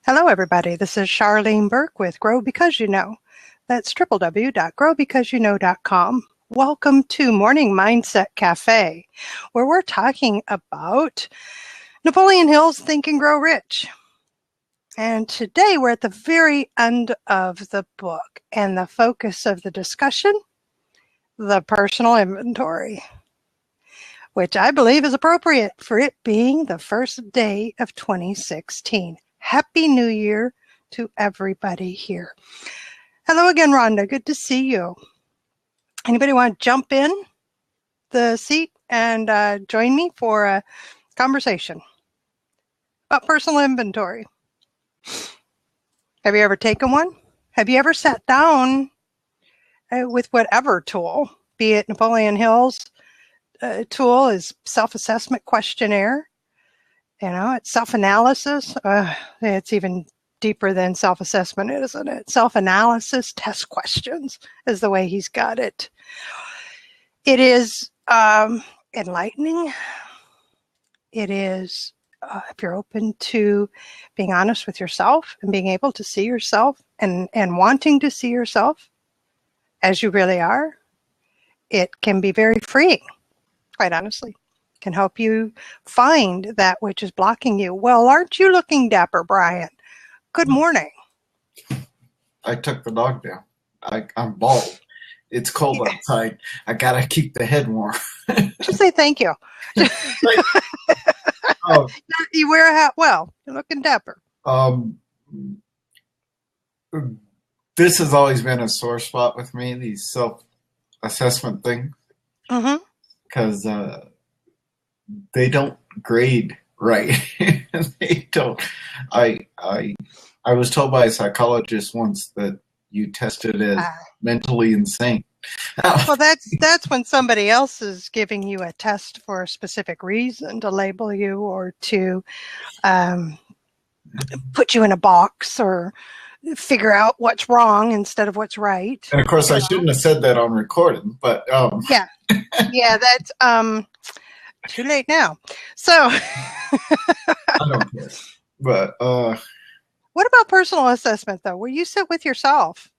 Hello, everybody. This is Charlene Burke with Grow Because You Know. That's www.growbecauseyouknow.com. Welcome to Morning Mindset Cafe, where we're talking about Napoleon Hill's Think and Grow Rich. And today we're at the very end of the book, and the focus of the discussion, the personal inventory, which I believe is appropriate for it being the first day of 2016. Happy New Year to everybody here. Hello again, Rhonda. Good to see you. Anybody want to jump in the seat and join me for a conversation about personal inventory? Have you ever taken one? Have you ever sat down with whatever tool, be it Napoleon Hill's tool, his self-assessment questionnaire? You know, it's self-analysis. It's even deeper than self-assessment, isn't it? Self-analysis, test questions is the way he's got it. It is enlightening. It is, if you're open to being honest with yourself and being able to see yourself and wanting to see yourself as you really are, it can be very freeing, quite honestly. Can help you find that which is blocking you. Well, aren't you looking dapper, Brian? Good morning. I took the dog down. I'm bald. It's cold outside. I gotta keep the head warm. Just say thank you. You wear a hat well. You're looking dapper. This has always been a sore spot with me, these self-assessment things. Because they don't grade right. They don't. I was told by a psychologist once that you tested as mentally insane. Well, that's when somebody else is giving you a test for a specific reason, to label you or to put you in a box or figure out what's wrong instead of what's right. And of course, I shouldn't have said that on recording, but yeah, that's too late now. So I don't care. But what about personal assessment, though, where you sit with yourself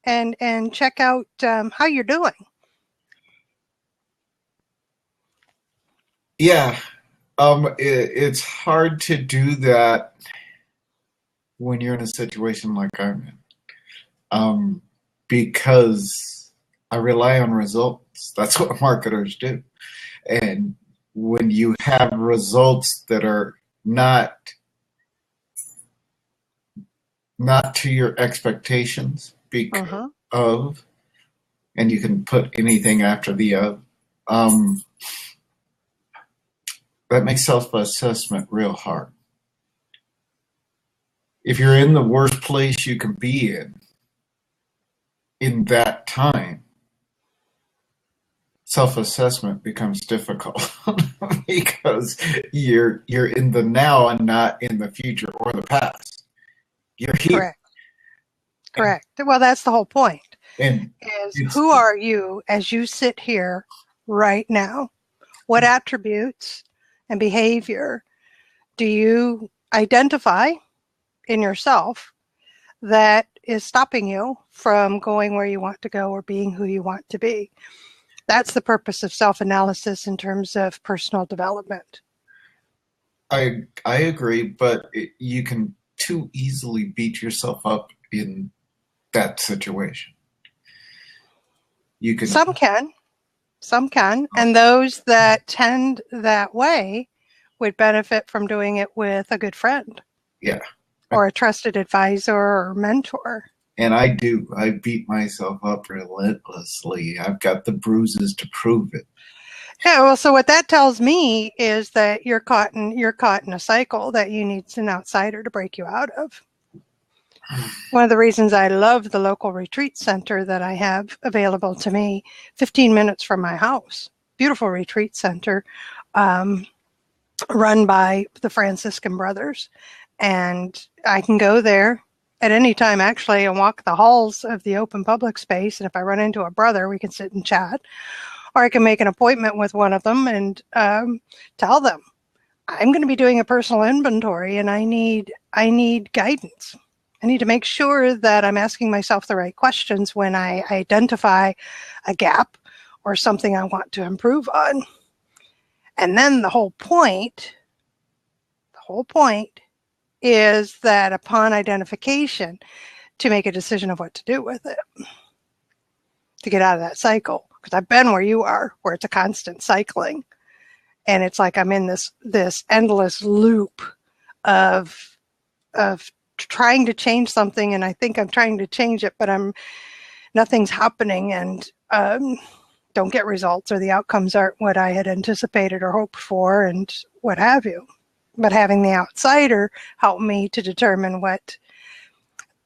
and check out how you're doing? Yeah, it's hard to do that when you're in a situation like I'm in, because I rely on results. That's what marketers do. And when you have results that are not to your expectations because of, and you can put anything after the of, that makes self-assessment real hard. If you're in the worst place you can be in that time, self-assessment becomes difficult because you're in the now and not in the future or the past. You're here. Correct. Well, that's the whole point. And who are you as you sit here right now? What attributes and behavior do you identify in yourself that is stopping you from going where you want to go or being who you want to be? That's the purpose of self-analysis in terms of personal development. I agree, but you can too easily beat yourself up in that situation. You can. Some can, and those that tend that way would benefit from doing it with a good friend. Yeah. Or a trusted advisor or mentor. And I do. I beat myself up relentlessly. I've got the bruises to prove it. Yeah, well, so what that tells me is that you're caught in a cycle that you need an outsider to break you out of. One of the reasons I love the local retreat center that I have available to me, 15 minutes from my house, beautiful retreat center, run by the Franciscan Brothers. And I can go there at any time, actually, and walk the halls of the open public space. And if I run into a brother, we can sit and chat. Or I can make an appointment with one of them and tell them, I'm going to be doing a personal inventory, and I need guidance. I need to make sure that I'm asking myself the right questions when I identify a gap or something I want to improve on. And then the whole point is that upon identification, to make a decision of what to do with it, to get out of that cycle. Because I've been where you are, where it's a constant cycling. And it's like I'm in this endless loop of trying to change something, and I think I'm trying to change it, but nothing's happening, and don't get results, or the outcomes aren't what I had anticipated or hoped for, and what have you. But having the outsider help me to determine what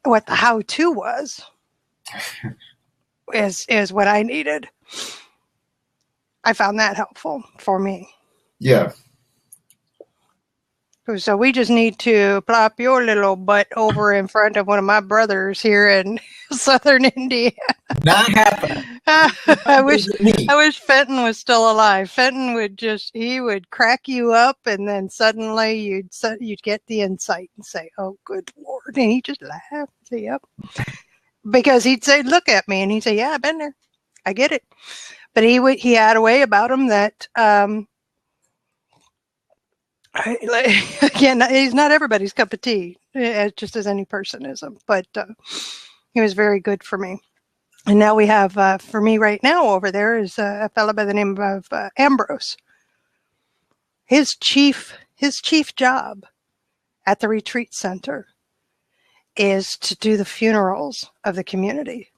the how-to was is what I needed. I found that helpful for me. Yeah. So we just need to plop your little butt over in front of one of my brothers here in southern India. Not happening. I wish Fenton was still alive. Fenton he would crack you up, and then suddenly you'd get the insight and say, "Oh, good Lord!" And he'd just laugh and say, "Yep," because he'd say, "Look at me," and he'd say, "Yeah, I've been there. I get it." But he had a way about him that. Again, he's not everybody's cup of tea, just as any person isn't, but he was very good for me. And now we have, for me right now over there is a fellow by the name of Ambrose. His chief job at the retreat center is to do the funerals of the community.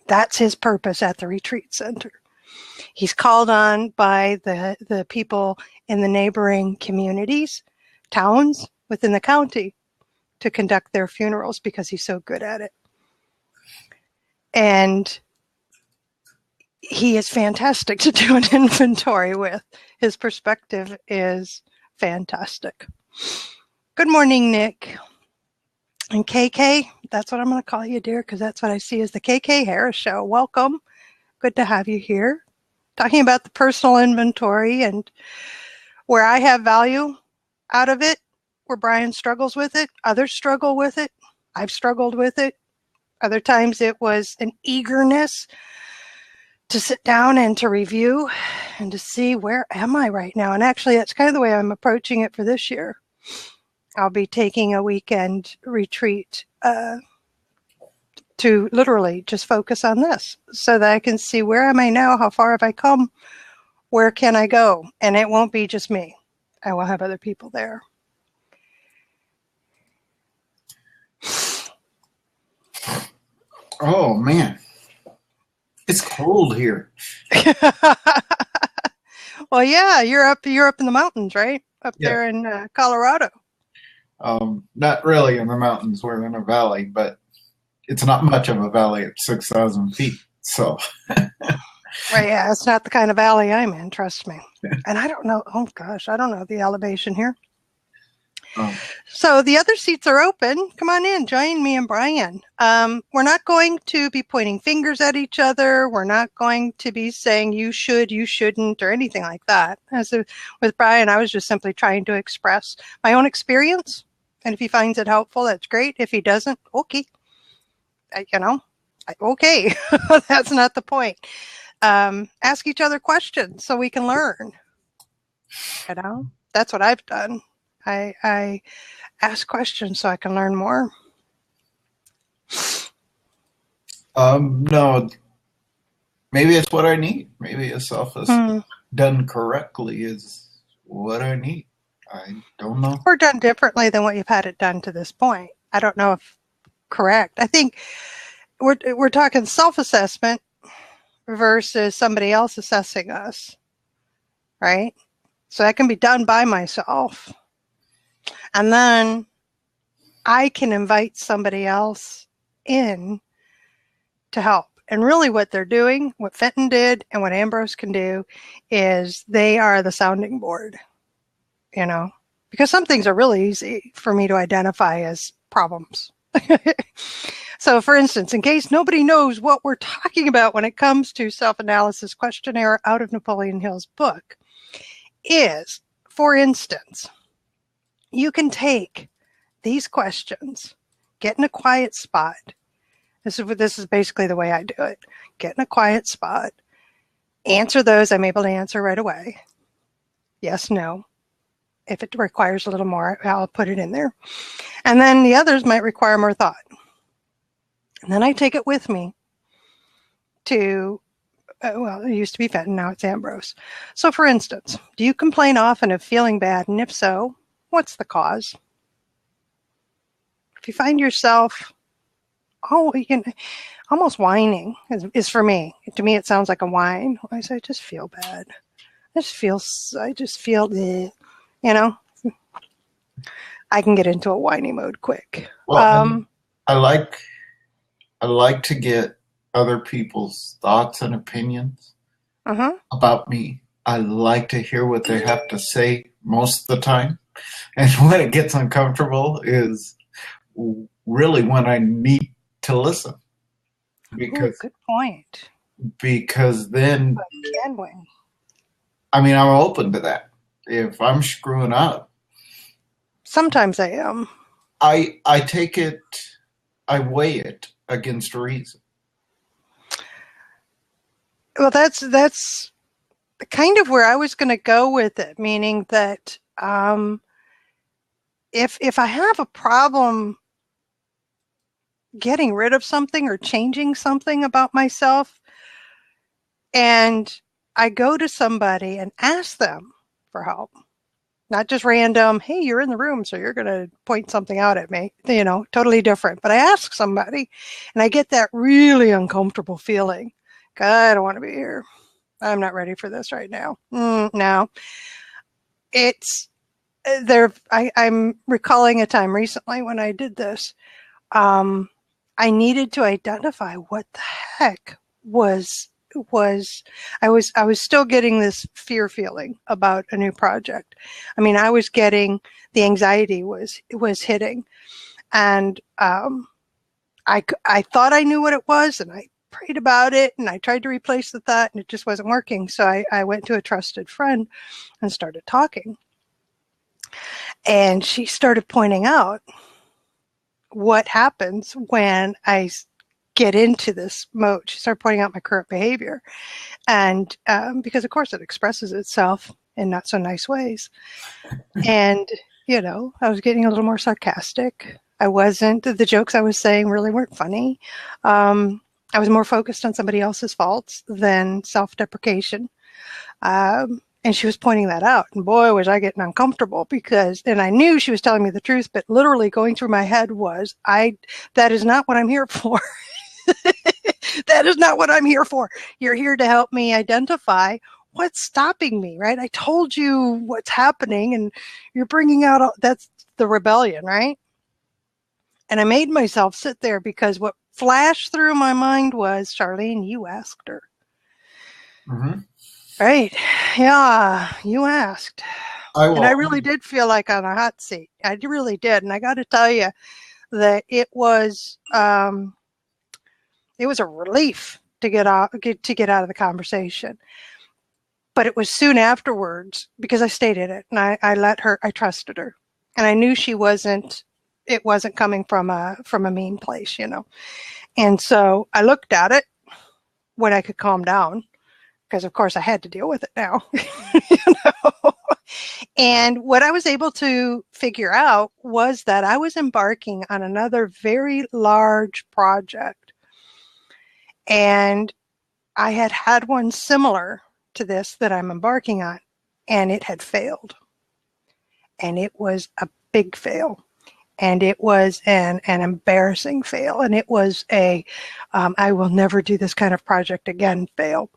That's his purpose at the retreat center. He's called on by the people in the neighboring communities, towns within the county, to conduct their funerals because he's so good at it. And he is fantastic to do an inventory with. His perspective is fantastic. Good morning, Nick. And KK, that's what I'm going to call you, dear, because that's what I see as the KK Harris Show. Welcome. Good to have you here. Talking about the personal inventory and where I have value out of it, where Brian struggles with it, others struggle with it. I've struggled with it. Other times it was an eagerness to sit down and to review and to see where am I right now. And actually, that's kind of the way I'm approaching it for this year. I'll be taking a weekend retreat to literally just focus on this so that I can see where am I now, how far have I come, where can I go? And it won't be just me. I will have other people there. Oh, man. It's cold here. Well, yeah, you're up in the mountains, right? Up there in Colorado. Not really in the mountains. We're in a valley, but it's not much of a valley at 6,000 feet. So, right, yeah, it's not the kind of valley I'm in, trust me. And I don't know, oh gosh, I don't know the elevation here. So the other seats are open. Come on in, join me and Brian. We're not going to be pointing fingers at each other. We're not going to be saying you should, you shouldn't, or anything like that. With Brian, I was just simply trying to express my own experience. And if he finds it helpful, that's great. If he doesn't, okay. Okay. That's not the point. Ask each other questions so we can learn. That's what I've done. I ask questions so I can learn more. No, maybe it's what I need. Maybe a self-assessment done correctly is what I need. I don't know. Or done differently than what you've had it done to this point. I don't know if correct. I think we're talking self-assessment versus somebody else assessing us, right? So that can be done by myself. And then I can invite somebody else in to help. And really what they're doing, what Fenton did and what Ambrose can do is they are the sounding board, because some things are really easy for me to identify as problems. So for instance, in case nobody knows what we're talking about when it comes to self-analysis questionnaire out of Napoleon Hill's book, is for instance, you can take these questions, get in a quiet spot. This is basically the way I do it. Get in a quiet spot, answer those I'm able to answer right away. Yes, no. If it requires a little more, I'll put it in there. And then the others might require more thought. And then I take it with me to, well, it used to be Fenton, now it's Ambrose. So for instance, do you complain often of feeling bad? And if so, what's the cause? If you find yourself, almost whining is for me. To me, it sounds like a whine. I say, I just feel bad. I just feel, I can get into a whiny mode quick. Well, I like to get other people's thoughts and opinions about me. I like to hear what they have to say most of the time. And when it gets uncomfortable is really when I need to listen. Because, good point. Because then, can win. I mean, I'm open to that. If I'm screwing up, sometimes I am. I take it, I weigh it against reason. Well, that's kind of where I was going to go with it, meaning that if I have a problem getting rid of something or changing something about myself, and I go to somebody and ask them for help, not just random, hey, you're in the room, so you're going to point something out at me, totally different. But I ask somebody and I get that really uncomfortable feeling. God, I don't want to be here. I'm not ready for this right now. No. It's there. I'm recalling a time recently when I did this. I needed to identify what the heck was I was still getting this fear feeling about a new project. I mean, I was getting the anxiety was hitting, and I thought I knew what it was, and I prayed about it, and I tried to replace the thought, and it just wasn't working. So I went to a trusted friend and started talking, and she started pointing out what happens when I get into this mode. She started pointing out my current behavior, and because of course it expresses itself in not so nice ways. And I was getting a little more sarcastic. The jokes I was saying really weren't funny. I was more focused on somebody else's faults than self-deprecation. And she was pointing that out, and boy, was I getting uncomfortable and I knew she was telling me the truth, but literally going through my head was, that is not what I'm here for. That is not what I'm here for. You're here to help me identify what's stopping me, right? I told you what's happening, and you're bringing out, that's the rebellion, right? And I made myself sit there because what flashed through my mind was, Charlene, you asked her. Mm-hmm. Right. Yeah, you asked. And I really did feel like on a hot seat. I really did. And I got to tell you that it was a relief to get out of the conversation. But it was soon afterwards, because I stayed in it, and I trusted her. And I knew it wasn't coming from a mean place, And so I looked at it when I could calm down, because of course I had to deal with it now, And what I was able to figure out was that I was embarking on another very large project. And I had one similar to this that I'm embarking on, and it had failed. And it was a big fail. And it was an embarrassing fail. And it was I will never do this kind of project again fail.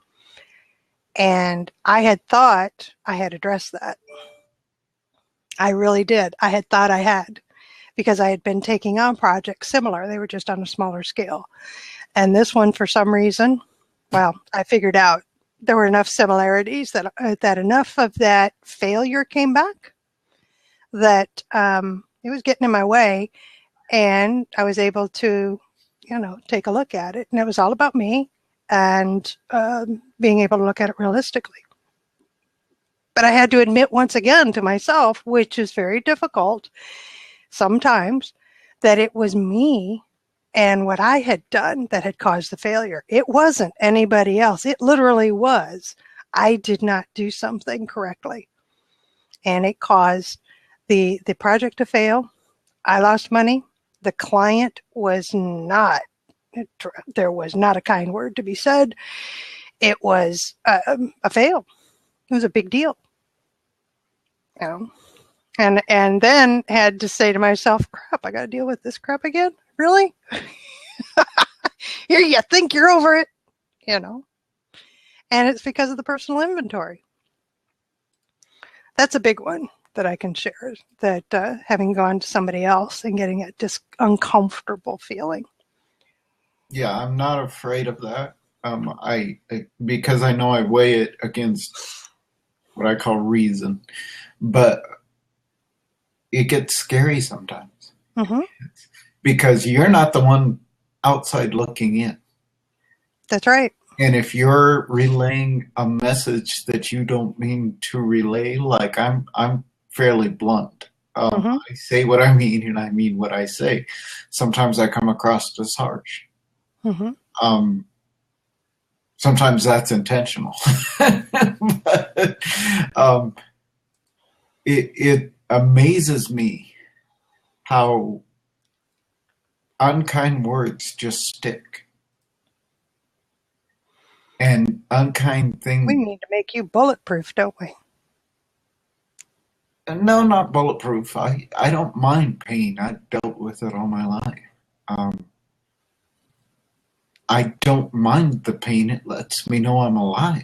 And I had thought I had addressed that. I really did. I had thought I had, because I had been taking on projects similar. They were just on a smaller scale. And this one, for some reason, well, I figured out there were enough similarities that enough of that failure came back that it was getting in my way. And I was able to, take a look at it. And it was all about me and being able to look at it realistically. But I had to admit once again to myself, which is very difficult sometimes, that it was me and what I had done that had caused the failure. It wasn't anybody else. It literally was. I did not do something correctly. And it caused the project to fail. I lost money. The client was not, there was not a kind word to be said. It was a fail. It was a big deal. You know? And then had to say to myself, crap, I got to deal with this crap again? Really? Here you think you're over it, you know? And it's because of the personal inventory. That's a big one that I can share, that having gone to somebody else and getting a uncomfortable feeling. Yeah, I'm not afraid of that. Because I know I weigh it against what I call reason, but it gets scary sometimes. Mm-hmm. Because you're not the one outside looking in. That's right. And if you're relaying a message that you don't mean to relay, like I'm fairly blunt. Mm-hmm. I say what I mean, and I mean what I say. Sometimes I come across as harsh. Mm-hmm. Sometimes that's intentional. But it amazes me how unkind words just stick. And unkind things. We need to make you bulletproof, don't we? No, not bulletproof. I don't mind pain. I've dealt with it all my life. I don't mind the pain. It lets me know I'm alive.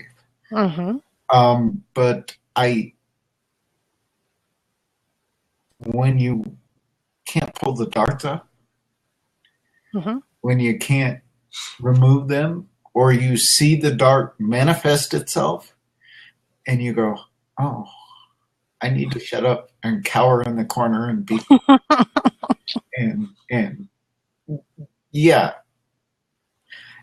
Mm-hmm. But when you can't pull the darts out, mm-hmm. when you can't remove them, or you see the dart manifest itself, and you go, oh, I need to shut up and cower in the corner and be, and yeah.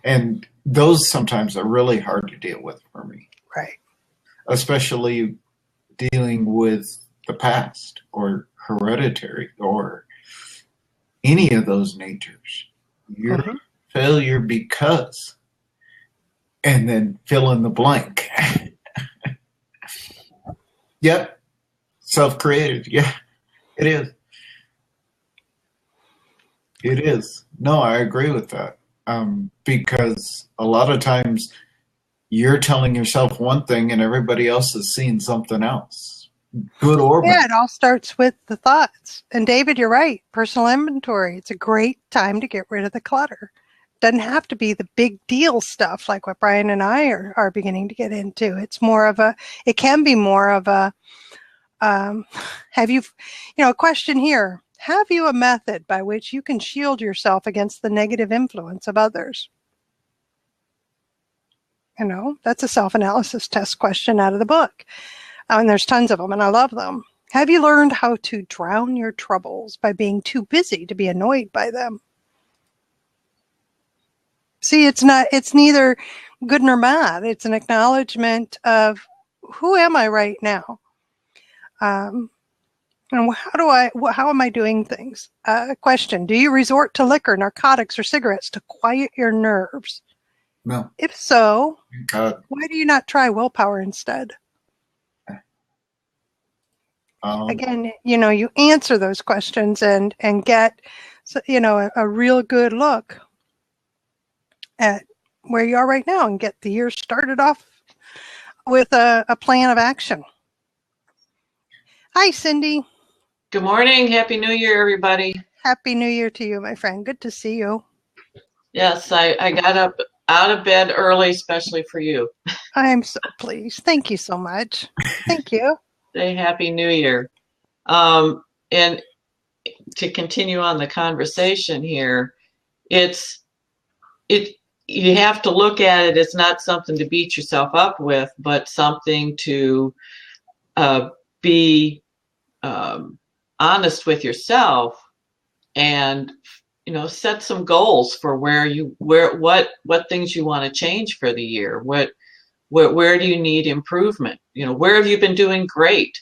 And those sometimes are really hard to deal with for me. Right. Especially dealing with the past or hereditary or any of those natures. You're Mm-hmm. failure because, and then fill in the blank. Yep. Self-created. Yeah, it is. It is. No, I agree with that. Because a lot of times you're telling yourself one thing and everybody else is seeing something else, good or bad. Yeah, it all starts with the thoughts. And David, you're right. Personal inventory. It's a great time to get rid of the clutter. Doesn't have to be the big deal stuff like what Brian and I are beginning to get into. It's more of it can be more of a, a question here. Have you a method by which you can shield yourself against the negative influence of others? That's a self-analysis test question out of the book. And there's tons of them, and I love them. Have you learned how to drown your troubles by being too busy to be annoyed by them? See, it's neither good nor bad. It's an acknowledgement of who am I right now? And how am I doing things? Question, do you resort to liquor, narcotics, or cigarettes to quiet your nerves? No. If so, why do you not try willpower instead? Again, you answer those questions and get, a real good look at where you are right now and get the year started off with a plan of action. Hi, Cindy. Good morning. Happy New Year, everybody. Happy New Year to you, my friend. Good to see you. Yes, I got up out of bed early, especially for you. I'm so pleased. Thank you so much. Thank you. Say Happy New Year. And to continue on the conversation here, you have to look at it as not something to beat yourself up with, but something to be honest with yourself and set some goals for what things you want to change for the year, what where do you need improvement? Where have you been doing great?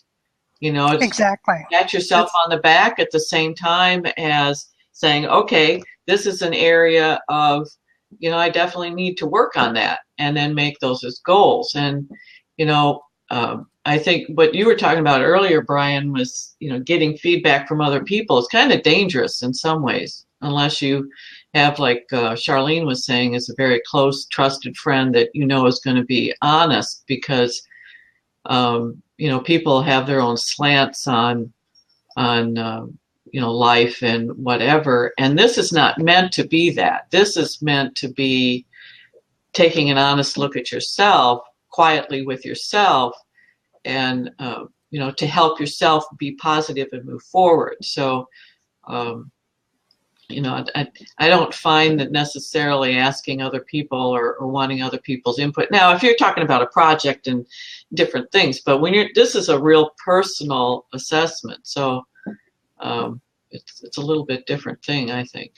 It's Exactly. pat yourself on the back at the same time as saying, okay, this is an area of, I definitely need to work on that, and then make those as goals. And, I think what you were talking about earlier, Brian, was, getting feedback from other people is kind of dangerous in some ways, unless you have, like Charlene was saying, is a very close, trusted friend that is going to be honest, because people have their own slants on life and whatever. And this is not meant to be that. This is meant to be taking an honest look at yourself, quietly with yourself, and to help yourself be positive and move forward. So I don't find that necessarily asking other people or wanting other people's input. Now, if you're talking about a project and different things, but this is a real personal assessment. So it's a little bit different thing, I think.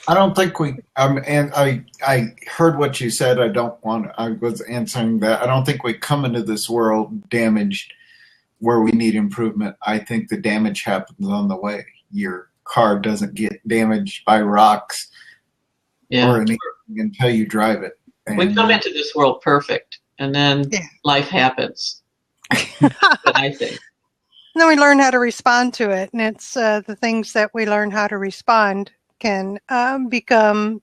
I don't think and I heard what you said. I was answering that. I don't think we come into this world damaged where we need improvement. I think the damage happens on the way. Your car doesn't get damaged by rocks or anything until you drive it. And we come into this world perfect, and then life happens. I think. And then we learn how to respond to it, and it's the things that we learn how to respond can become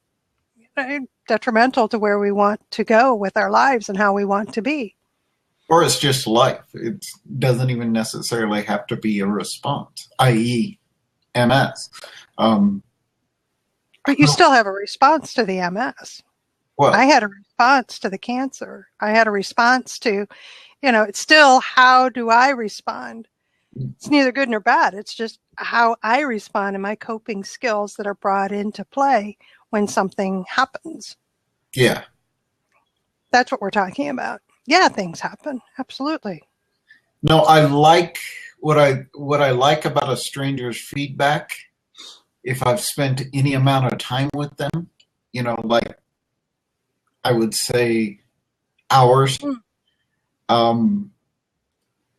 detrimental to where we want to go with our lives and how we want to be. Or it's just life. It doesn't even necessarily have to be a response, i.e. MS. But you still have a response to the MS. Well, I had a response to the cancer. I had a response to, it's still, how do I respond? It's neither good nor bad. It's just how I respond and my coping skills that are brought into play when something happens. Yeah. That's what we're talking about. Yeah, things happen. Absolutely. No, I like what I like about a stranger's feedback. If I've spent any amount of time with them, like I would say hours.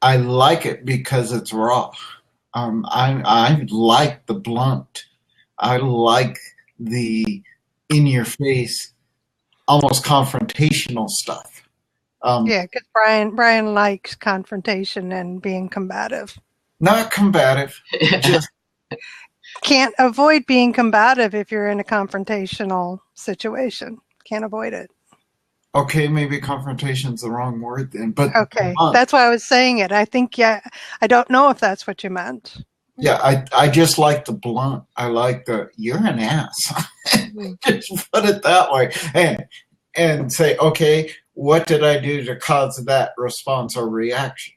I like it because it's raw. I like the blunt. I like the in-your-face, almost confrontational stuff. Yeah, because Brian likes confrontation and being combative. Not combative, just can't avoid being combative if you're in a confrontational situation. Can't avoid it. Okay, maybe confrontation's the wrong word then, but okay, that's why I was saying it. I think, I don't know if that's what you meant. Yeah, I just like the blunt. I like you're an ass. Just put it that way, and say, okay, what did I do to cause that response or reaction?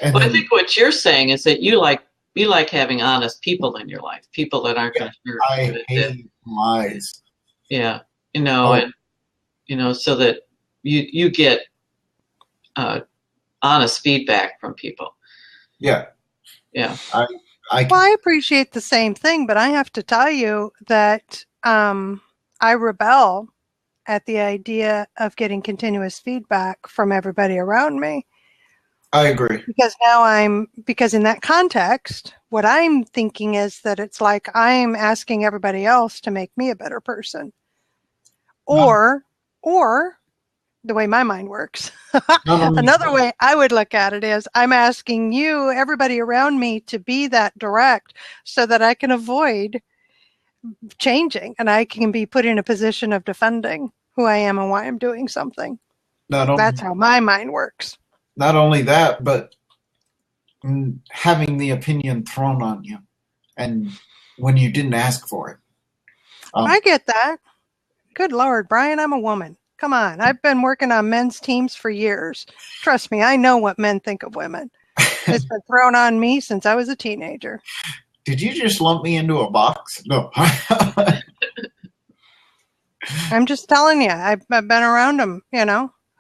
And I think what you're saying is that you like having honest people in your life, people that aren't going to hurt. I hate lies. Yeah, so that you get honest feedback from people. Yeah. Yeah. I appreciate the same thing, but I have to tell you that I rebel at the idea of getting continuous feedback from everybody around me. I agree. Because in that context, what I'm thinking is that it's like I'm asking everybody else to make me a better person. Or the way my mind works. Another way I would look at it is I'm asking you, everybody around me, to be that direct so that I can avoid changing and I can be put in a position of defending who I am and why I'm doing something. That's how my mind works. Not only that, but having the opinion thrown on you and when you didn't ask for it. I get that. Good Lord, Brian, I'm a woman. Come on. I've been working on men's teams for years. Trust me, I know what men think of women. It's been thrown on me since I was a teenager. Did you just lump me into a box? No. I'm just telling you, I've been around them,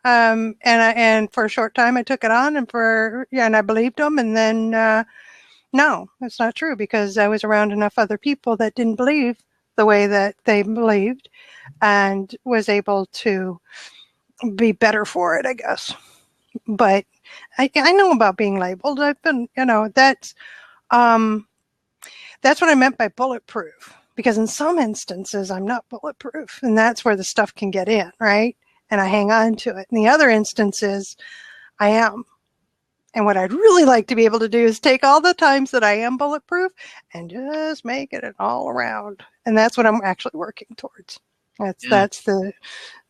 and for a short time I took it on and I believed them. And then, no, that's not true because I was around enough other people that didn't believe the way that they believed and was able to be better for it, I guess. But I know about being labeled. I've been, that's what I meant by bulletproof, because in some instances I'm not bulletproof, and that's where the stuff can get in, right? And I hang on to it. In the other instances, I am. And what I'd really like to be able to do is take all the times that I am bulletproof and just make it an all around. And that's what I'm actually working towards. That's the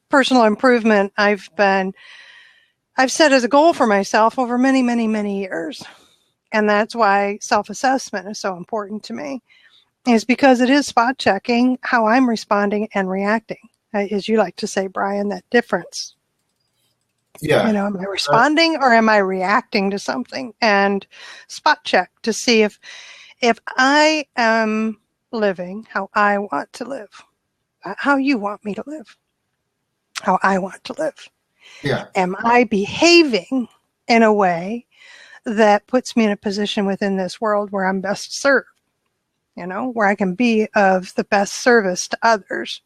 personal improvement I've set as a goal for myself over many, many, many years. And that's why self-assessment is so important to me, is because it is spot checking how I'm responding and reacting. As you like to say, Brian, that difference. Yeah. Am I responding or am I reacting to something? And spot check to see if I am living how I want to live, how you want me to live, how I want to live. Yeah. Am I behaving in a way that puts me in a position within this world where I'm best served, where I can be of the best service to others?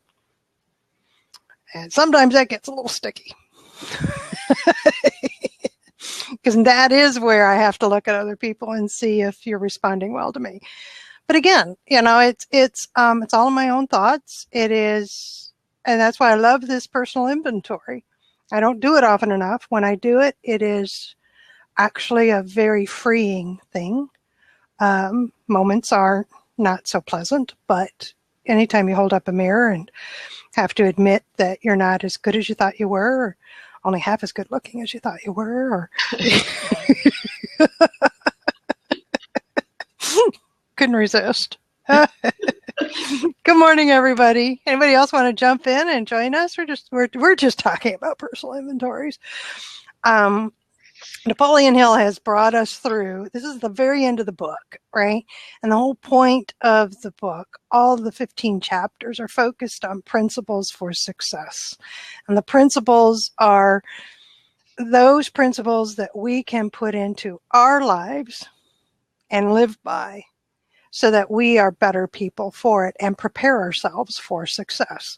And sometimes that gets a little sticky. Because that is where I have to look at other people and see if you're responding well to me. But again, it's all in my own thoughts. It is, and that's why I love this personal inventory. I don't do it often enough. When I do it, it is actually a very freeing thing. Moments are not so pleasant, but anytime you hold up a mirror and have to admit that you're not as good as you thought you were, or only half as good looking as you thought you were, or couldn't resist. Good morning, everybody. Anybody else want to jump in and join us? We're just talking about personal inventories. Napoleon Hill has brought us through. This is the very end of the book, right? And the whole point of the book, all of the 15 chapters, are focused on principles for success. And the principles are those principles that we can put into our lives and live by, so that we are better people for it and prepare ourselves for success.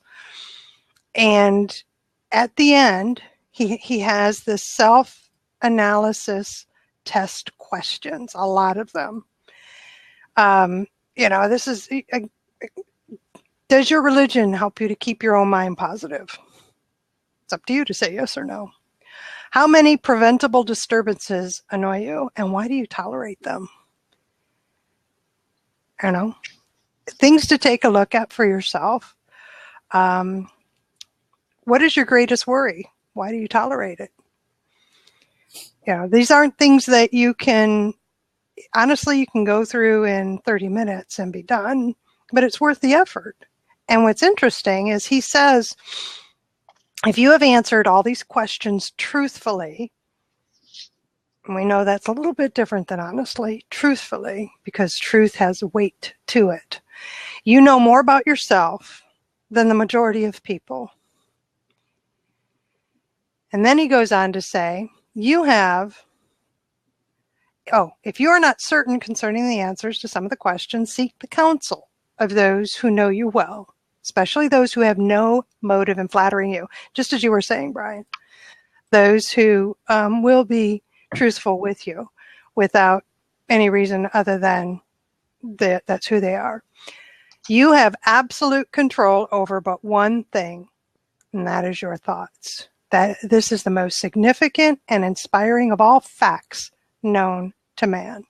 And at the end, he has this self-analysis test questions, a lot of them. This is, does your religion help you to keep your own mind positive? It's up to you to say yes or no. How many preventable disturbances annoy you, and why do you tolerate them? Things to take a look at for yourself. What is your greatest worry? Why do you tolerate it? These aren't things that you can go through in 30 minutes and be done, but it's worth the effort. And what's interesting is he says, if you have answered all these questions truthfully, and we know that's a little bit different than honestly, truthfully, because truth has weight to it. You know more about yourself than the majority of people. And then he goes on to say, if you are not certain concerning the answers to some of the questions, seek the counsel of those who know you well, especially those who have no motive in flattering you, just as you were saying, Brian. Those who will be truthful with you without any reason other than that's who they are. You have absolute control over but one thing, and that is your thoughts. This is the most significant and inspiring of all facts known to man.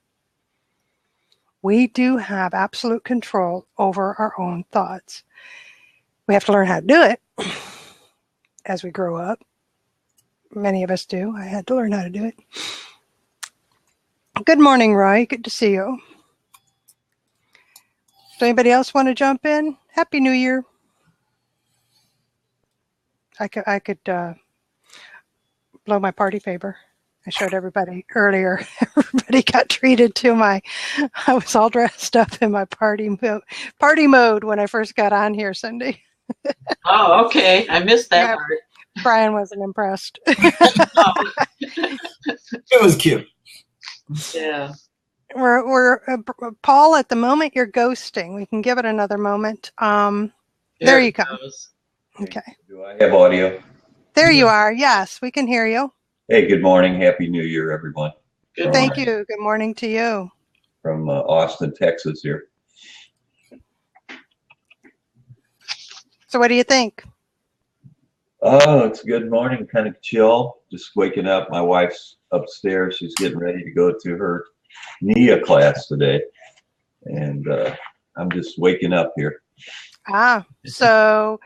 We do have absolute control over our own thoughts. We have to learn how to do it as we grow up. Many of us do. I had to learn how to do it. Good morning, Roy. Good to see you. Does anybody else want to jump in? Happy New Year. I could blow my party favor. I showed everybody earlier. Everybody got treated to I was all dressed up in my party mode when I first got on here, Cindy. Oh, okay. I missed that part. Brian wasn't impressed. It was cute. Yeah. Paul, at the moment you're ghosting. We can give it another moment. There you go. Okay. Do I have audio? There you are. Yes, we can hear you. Hey, good morning. Happy New Year, everyone. Thank you. Good morning to you. From Austin, Texas here. So what do you think? Oh, it's a good morning, kind of chill. Just waking up. My wife's upstairs. She's getting ready to go to her NIA class today. And I'm just waking up here. So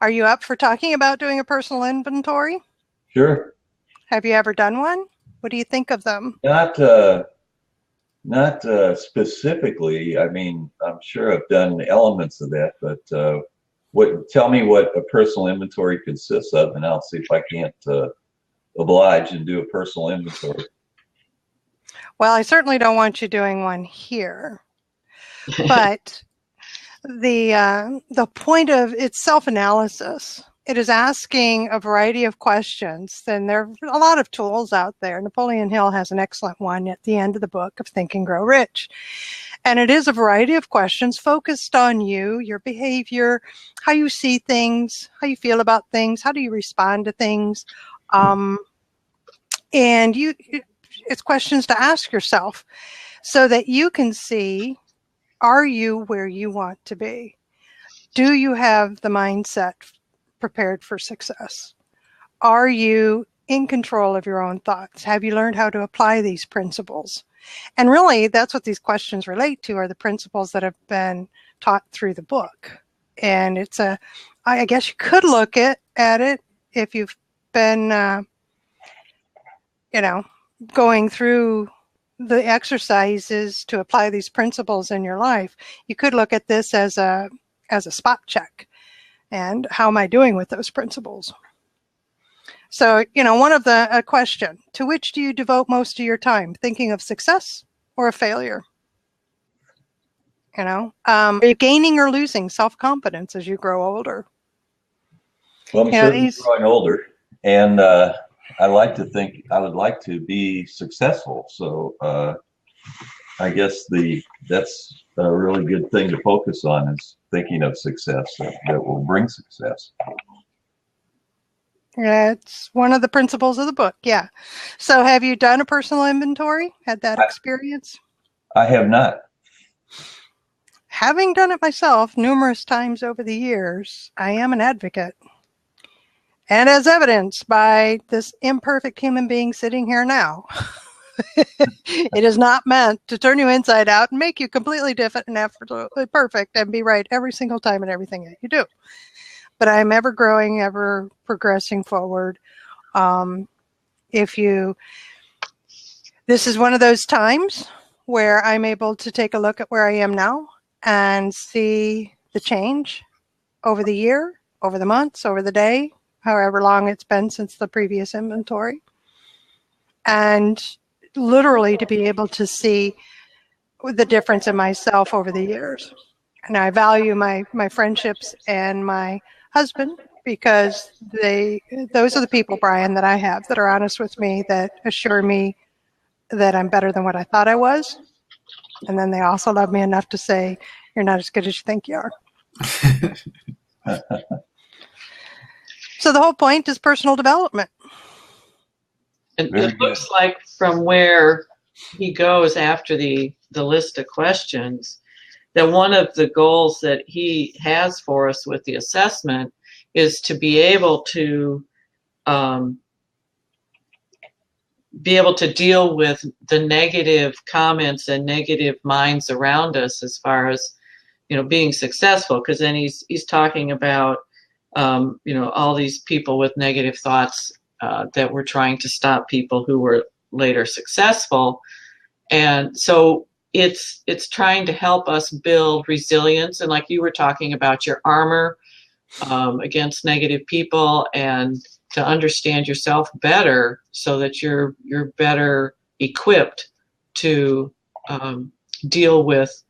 are you up for talking about doing a personal inventory? Sure. Have you ever done one? What do you think of them? Not specifically. I mean, I'm sure I've done elements of that, but tell me what a personal inventory consists of, and I'll see if I can't oblige and do a personal inventory. Well, I certainly don't want you doing one here, but the point of it's self-analysis. It is asking a variety of questions. Then there are a lot of tools out there. Napoleon Hill has an excellent one at the end of the book of Think and Grow Rich. And it is a variety of questions focused on you, your behavior, how you see things, how you feel about things, how do you respond to things. And it's questions to ask yourself so that you can see, are you where you want to be? Do you have the mindset prepared for success? Are you in control of your own thoughts? Have you learned how to apply these principles? And really, that's what these questions relate to, are the principles that have been taught through the book. And it's I guess you could look at it if you've been, going through the exercises to apply these principles in your life. You could look at this as a spot check. And how am I doing with those principles? So, one of a question, to which do you devote most of your time? Thinking of success or a failure? Are you gaining or losing self-confidence as you grow older? Well, I'm certainly growing older, and I like to think I would like to be successful. So I guess that's a really good thing to focus on, is thinking of success that will bring success. It's one of the principles of the book. Yeah. So have you done a personal inventory? Had that experience? I have not. Having done it myself numerous times over the years, I am an advocate. And as evidenced by this imperfect human being sitting here now, it is not meant to turn you inside out and make you completely different and absolutely perfect and be right every single time in everything that you do. But I'm ever growing, ever progressing forward. This is one of those times where I'm able to take a look at where I am now and see the change over the year, over the months, over the day, however long it's been since the previous inventory. And literally to be able to see the difference in myself over the years. And I value my friendships and my husband, because those are the people, Brian, that I have that are honest with me, that assure me that I'm better than what I thought I was. And then they also love me enough to say, you're not as good as you think you are. So the whole point is personal development. And it looks like from where he goes after the list of questions, that one of the goals that he has for us with the assessment is to be able to deal with the negative comments and negative minds around us as far as, being successful. Because then he's talking about, all these people with negative thoughts that were trying to stop people who were later successful. And so it's trying to help us build resilience. And like you were talking about, your armor against negative people, and to understand yourself better so that you're better equipped to deal with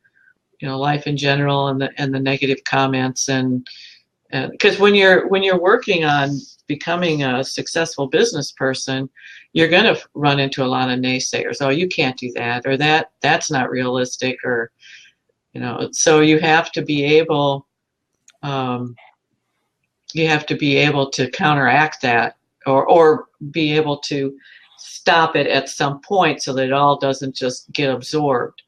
life in general and the negative comments and And because when you're working on becoming a successful business person, you're going to run into a lot of naysayers. Oh, you can't do that, or that's not realistic, or so you have to be able to counteract that, or be able to stop it at some point so that it all doesn't just get absorbed.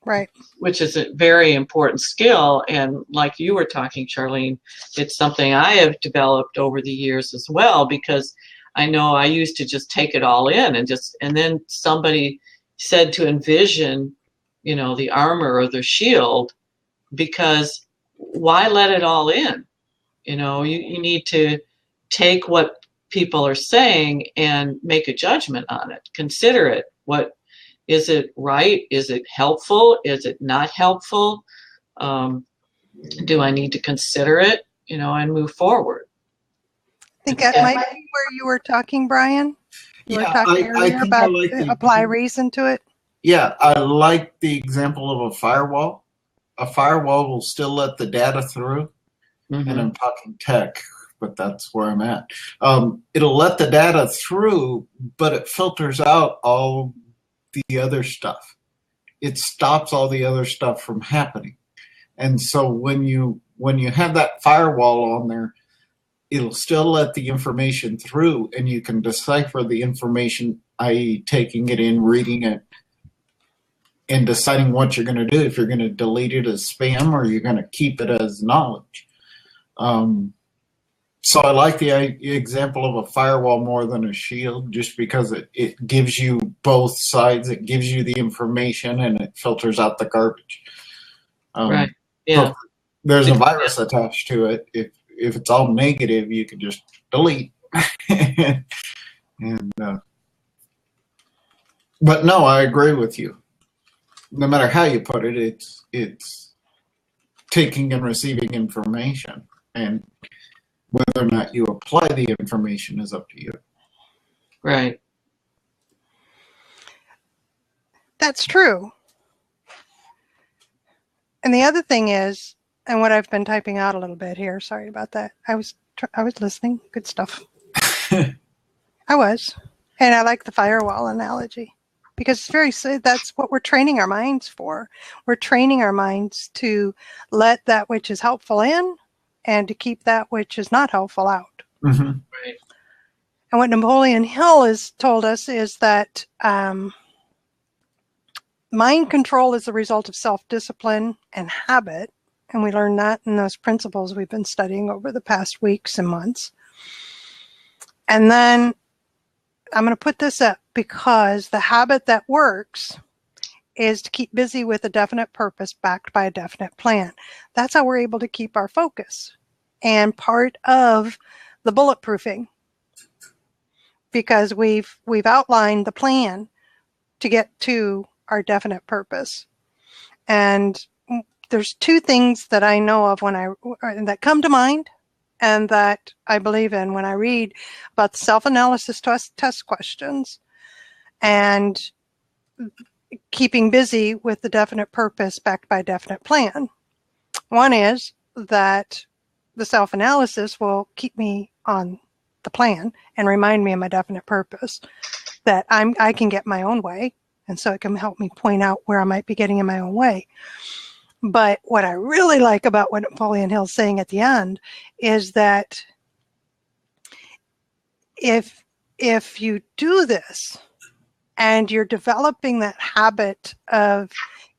Right. Which is a very important skill. And like you were talking, Charlene, it's something I have developed over the years as well, because I know I used to just take it all in and then somebody said to envision, the armor or the shield, because why let it all in? You need to take what people are saying and make a judgment on it. Consider it. Is it right? Is it helpful? Is it not helpful? Do I need to consider it, and move forward? I think that might be where you were talking, Brian. You were talking earlier about apply reason to it. Yeah, I like the example of a firewall. A firewall will still let the data through, and I'm talking tech, but that's where I'm at. It'll let the data through, but it filters out all the other stuff. It stops all the other stuff from happening. And so when you have that firewall on there, it'll still let the information through, and you can decipher the information, i.e. taking it in, reading it, and deciding what you're going to do, if you're going to delete it as spam or you're going to keep it as knowledge. So I like the example of a firewall more than a shield, just because it gives you both sides. It gives you the information and it filters out the garbage. Right. Yeah. So there's a virus attached to it. If it's all negative, you can just delete. But no, I agree with you. No matter how you put it, it's taking and receiving information, and whether or not you apply the information is up to you. Right. That's true. And the other thing is, and what I've been typing out a little bit here, sorry about that. I was listening. Good stuff. I was. And I like the firewall analogy, because that's what we're training our minds for. We're training our minds to let that which is helpful in, and to keep that which is not helpful out. Mm-hmm. Right. And what Napoleon Hill has told us is that mind control is the result of self-discipline and habit. And we learned that in those principles we've been studying over the past weeks and months. And then I'm going to put this up, because the habit that works is to keep busy with a definite purpose backed by a definite plan. That's how we're able to keep our focus, and part of the bulletproofing, because we've outlined the plan to get to our definite purpose. And there's two things that I know of that come to mind, and that I believe in when I read about the self-analysis test questions and keeping busy with the definite purpose backed by a definite plan. One is that the self-analysis will keep me on the plan and remind me of my definite purpose, that I can get my own way, and so it can help me point out where I might be getting in my own way. But what I really like about what Napoleon Hill's saying at the end is that if you do this and you're developing that habit of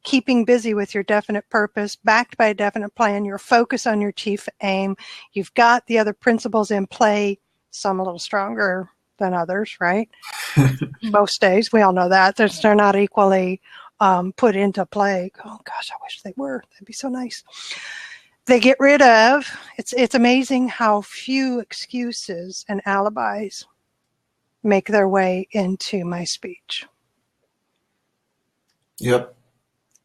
keeping busy with your definite purpose backed by a definite plan, you're focused on your chief aim, you've got the other principles in play, some a little stronger than others, right? Most days, we all know that. They're not equally put into play. Oh gosh, I wish they were. That'd be so nice. They get rid of, it's amazing how few excuses and alibis make their way into my speech. Yep.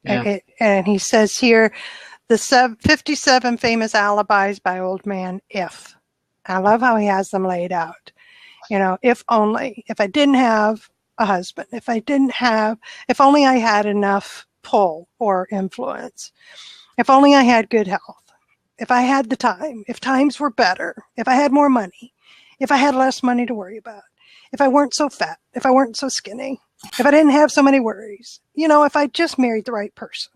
Yeah. And he says here, the 57 famous alibis by Old Man If. I love how he has them laid out. If only, if I didn't have a husband, if only I had enough pull or influence, if only I had good health, if I had the time, if times were better, if I had more money, if I had less money to worry about, if I weren't so fat, if I weren't so skinny, if I didn't have so many worries, if I just married the right person,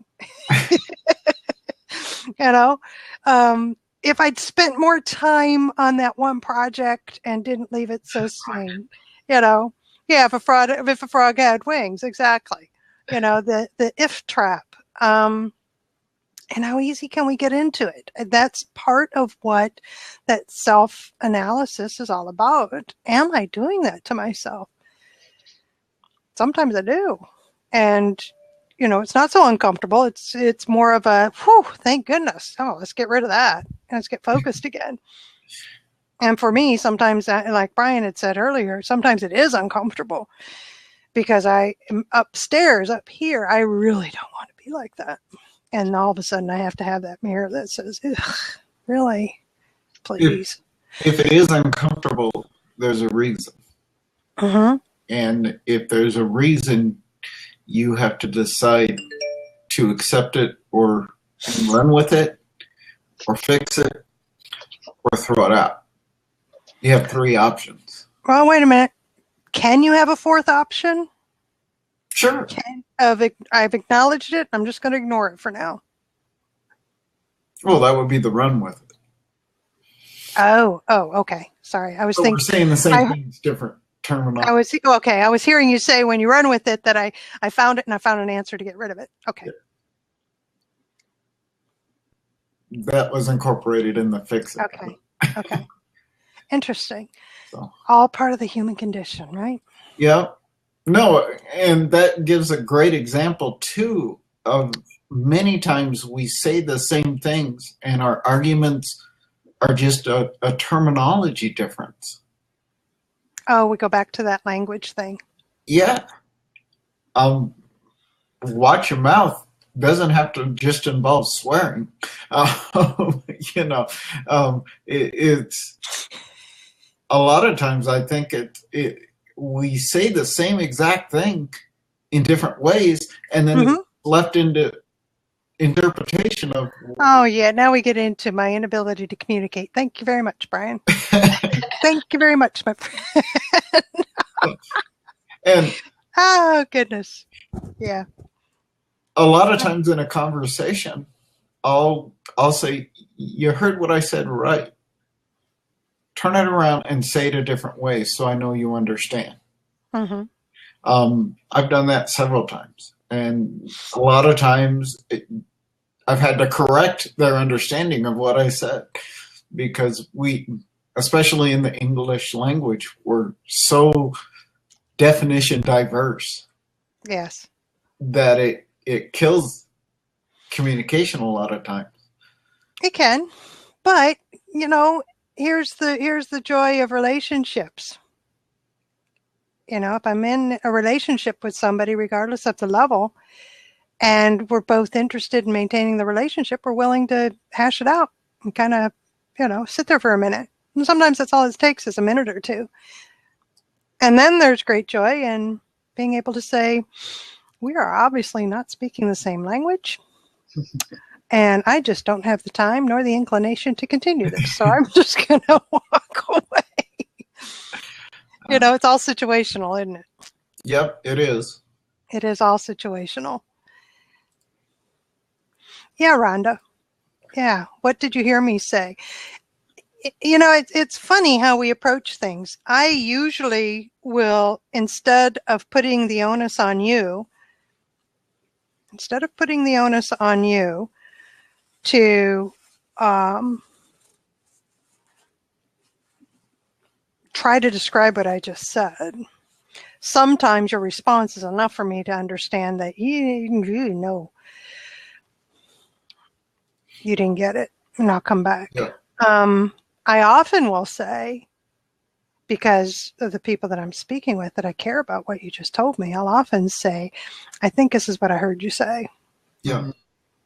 if I'd spent more time on that one project and didn't leave it so soon, if a frog had wings, exactly, the if trap, and how easy can we get into it? That's part of what that self-analysis is all about. Am I doing that to myself? Sometimes I do. And, it's not so uncomfortable. It's more of a, whew, thank goodness. Oh, let's get rid of that. And let's get focused again. And for me, sometimes, like Brian had said earlier, sometimes it is uncomfortable because I am upstairs, up here. I really don't want to be like that. And all of a sudden I have to have that mirror that says, really, please. If it is uncomfortable, there's a reason. Mm-hmm. And if there's a reason, you have to decide to accept it or run with it or fix it or throw it out. You have 3 options. Well, wait a minute. Can you have a 4th option? Sure. I've acknowledged it. I'm just going to ignore it for now. Well, that would be the run with it. Oh, okay. Sorry. I was thinking. We're saying the same thing, it's different terminology. I was hearing you say when you run with it that I found it and I found an answer to get rid of it. Okay. Yeah. That was incorporated in the fix it. Okay. Interesting. So. All part of the human condition, right? Yeah. No, and that gives a great example, too, of many times we say the same things and our arguments are just a terminology difference. Oh, we go back to that language thing. Yeah. Watch your mouth doesn't have to just involve swearing. It's a lot of times I think we say the same exact thing in different ways, and then it's left into interpretation of. Oh yeah, now we get into my inability to communicate. Thank you very much, Brian. Thank you very much, my friend. And oh goodness, yeah. A lot of times in a conversation, I'll say, "You heard what I said, right?" Turn it around and say it a different way so I know you understand. Mm-hmm. I've done that several times. And a lot of times I've had to correct their understanding of what I said because we, especially in the English language, we're so definition diverse. Yes. That it kills communication a lot of times. It can, but here's the joy of relationships. If I'm in a relationship with somebody, regardless of the level, and we're both interested in maintaining the relationship, we're willing to hash it out and kind of, sit there for a minute. And sometimes that's all it takes is a minute or two. And then there's great joy in being able to say, we are obviously not speaking the same language. And I just don't have the time nor the inclination to continue this. So I'm just going to walk away. It's all situational, isn't it? Yep, it is. It is all situational. Yeah, Rhonda. Yeah. What did you hear me say? It's funny how we approach things. I usually will, instead of putting the onus on you, to try to describe what I just said. Sometimes your response is enough for me to understand that you didn't get it, and I'll come back. Yeah. I often will say, because of the people that I'm speaking with, that I care about what you just told me, I'll often say, I think this is what I heard you say. Yeah.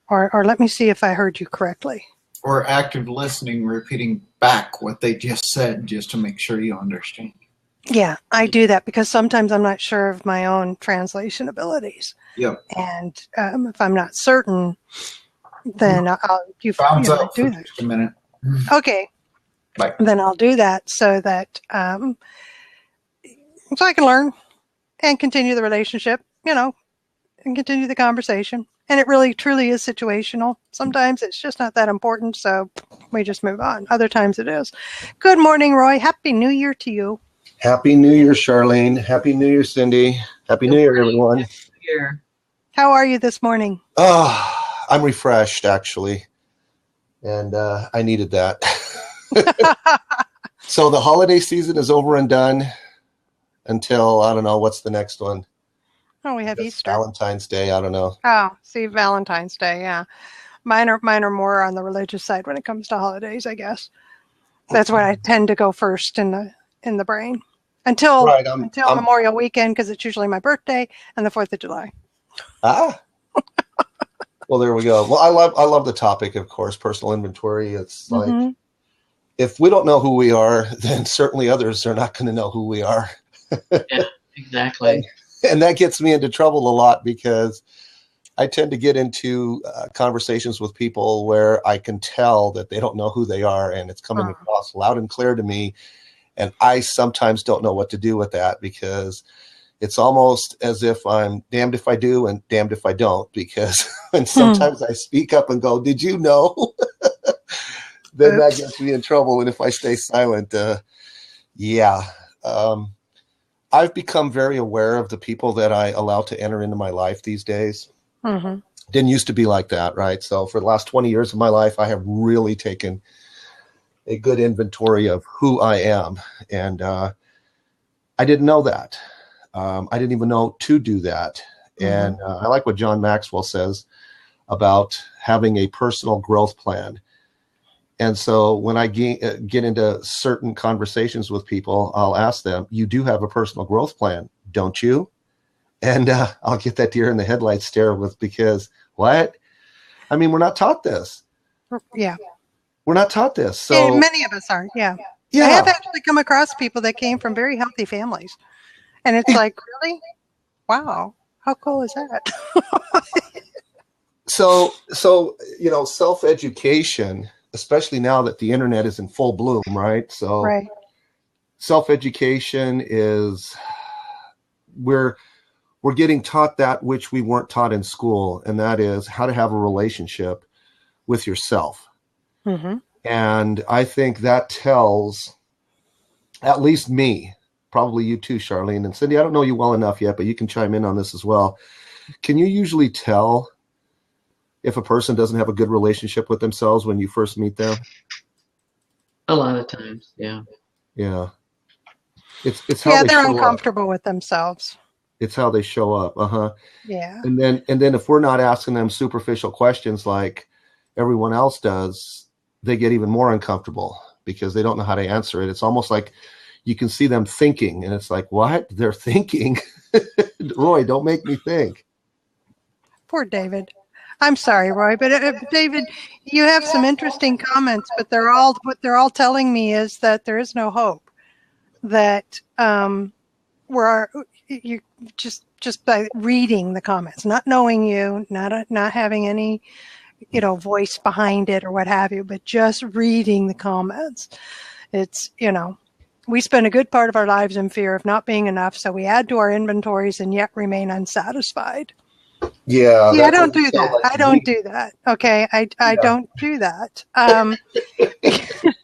Or let me see if I heard you correctly. Or active listening, repeating back what they just said just to make sure you understand. Yeah, I do that because sometimes I'm not sure of my own translation abilities. Yep. And if I'm not certain, then you Bounce know, out do for that. just a minute. Okay. Bye. Then I'll do that so that so I can learn and continue the relationship, you know, and continue the conversation. And it really truly is situational. Sometimes it's just not that important, so we just move on. Other times it is. Good morning, Roy. Happy New Year to you. Happy New Year, Charlene. Happy New Year, Cindy. Happy New Year, everyone. Here. How are you this morning? Oh, I'm refreshed, actually. And I needed that. So the holiday season is over and done until, I don't know, what's the next one? Oh, we have Easter. Valentine's Day, I don't know. Oh, see, Valentine's Day, yeah. Mine are more on the religious side when it comes to holidays, I guess. That's what I tend to go first in the brain. Until Memorial Weekend, because it's usually my birthday, and the 4th of July. Ah. Well, there we go. Well, I love the topic, of course, personal inventory. It's like, if we don't know who we are, then certainly others are not going to know who we are. Yeah, exactly. And that gets me into trouble a lot because I tend to get into conversations with people where I can tell that they don't know who they are, and it's coming across loud and clear to me. And I sometimes don't know what to do with that because it's almost as if I'm damned if I do and damned if I don't, because when sometimes I speak up and go, "Did you know?" then that gets me in trouble. And if I stay silent, I've become very aware of the people that I allow to enter into my life these days. Didn't used to be like that, right? So for the last 20 years of my life, I have really taken a good inventory of who I am. And I didn't know that. I didn't even know to do that. And I like what John Maxwell says about having a personal growth plan. And so when I get into certain conversations with people, I'll ask them, "You do have a personal growth plan, don't you?" And I'll get that deer in the headlights stare because what? I mean, we're not taught this. Yeah. We're not taught this. So and many of us aren't. Yeah. I have actually come across people that came from very healthy families. And it's like, really? Wow. How cool is that? So, you know, self-education, especially now that the internet is in full bloom, right? So self-education is we're getting taught that which we weren't taught in school, and that is how to have a relationship with yourself. And I think that tells at least me, probably you too, Charlene, and Cindy, I don't know you well enough yet, but you can chime in on this as well. Can you usually tell if a person doesn't have a good relationship with themselves when you first meet them? A lot of times, yeah. Yeah. It's how they're uncomfortable with themselves. It's how they show up. Yeah. And then if we're not asking them superficial questions like everyone else does, they get even more uncomfortable because they don't know how to answer it. It's almost like you can see them thinking, and it's like, what? They're thinking? Roy, don't make me think. Poor David. I'm sorry, Roy, but David, you have some interesting comments, but what they're all telling me is that there is no hope. That you just by reading the comments, not knowing you, not having any, voice behind it or what have you, but just reading the comments. It's, we spend a good part of our lives in fear of not being enough, so we add to our inventories and yet remain unsatisfied. Yeah, I don't do that. I don't do that. Okay, I don't do that.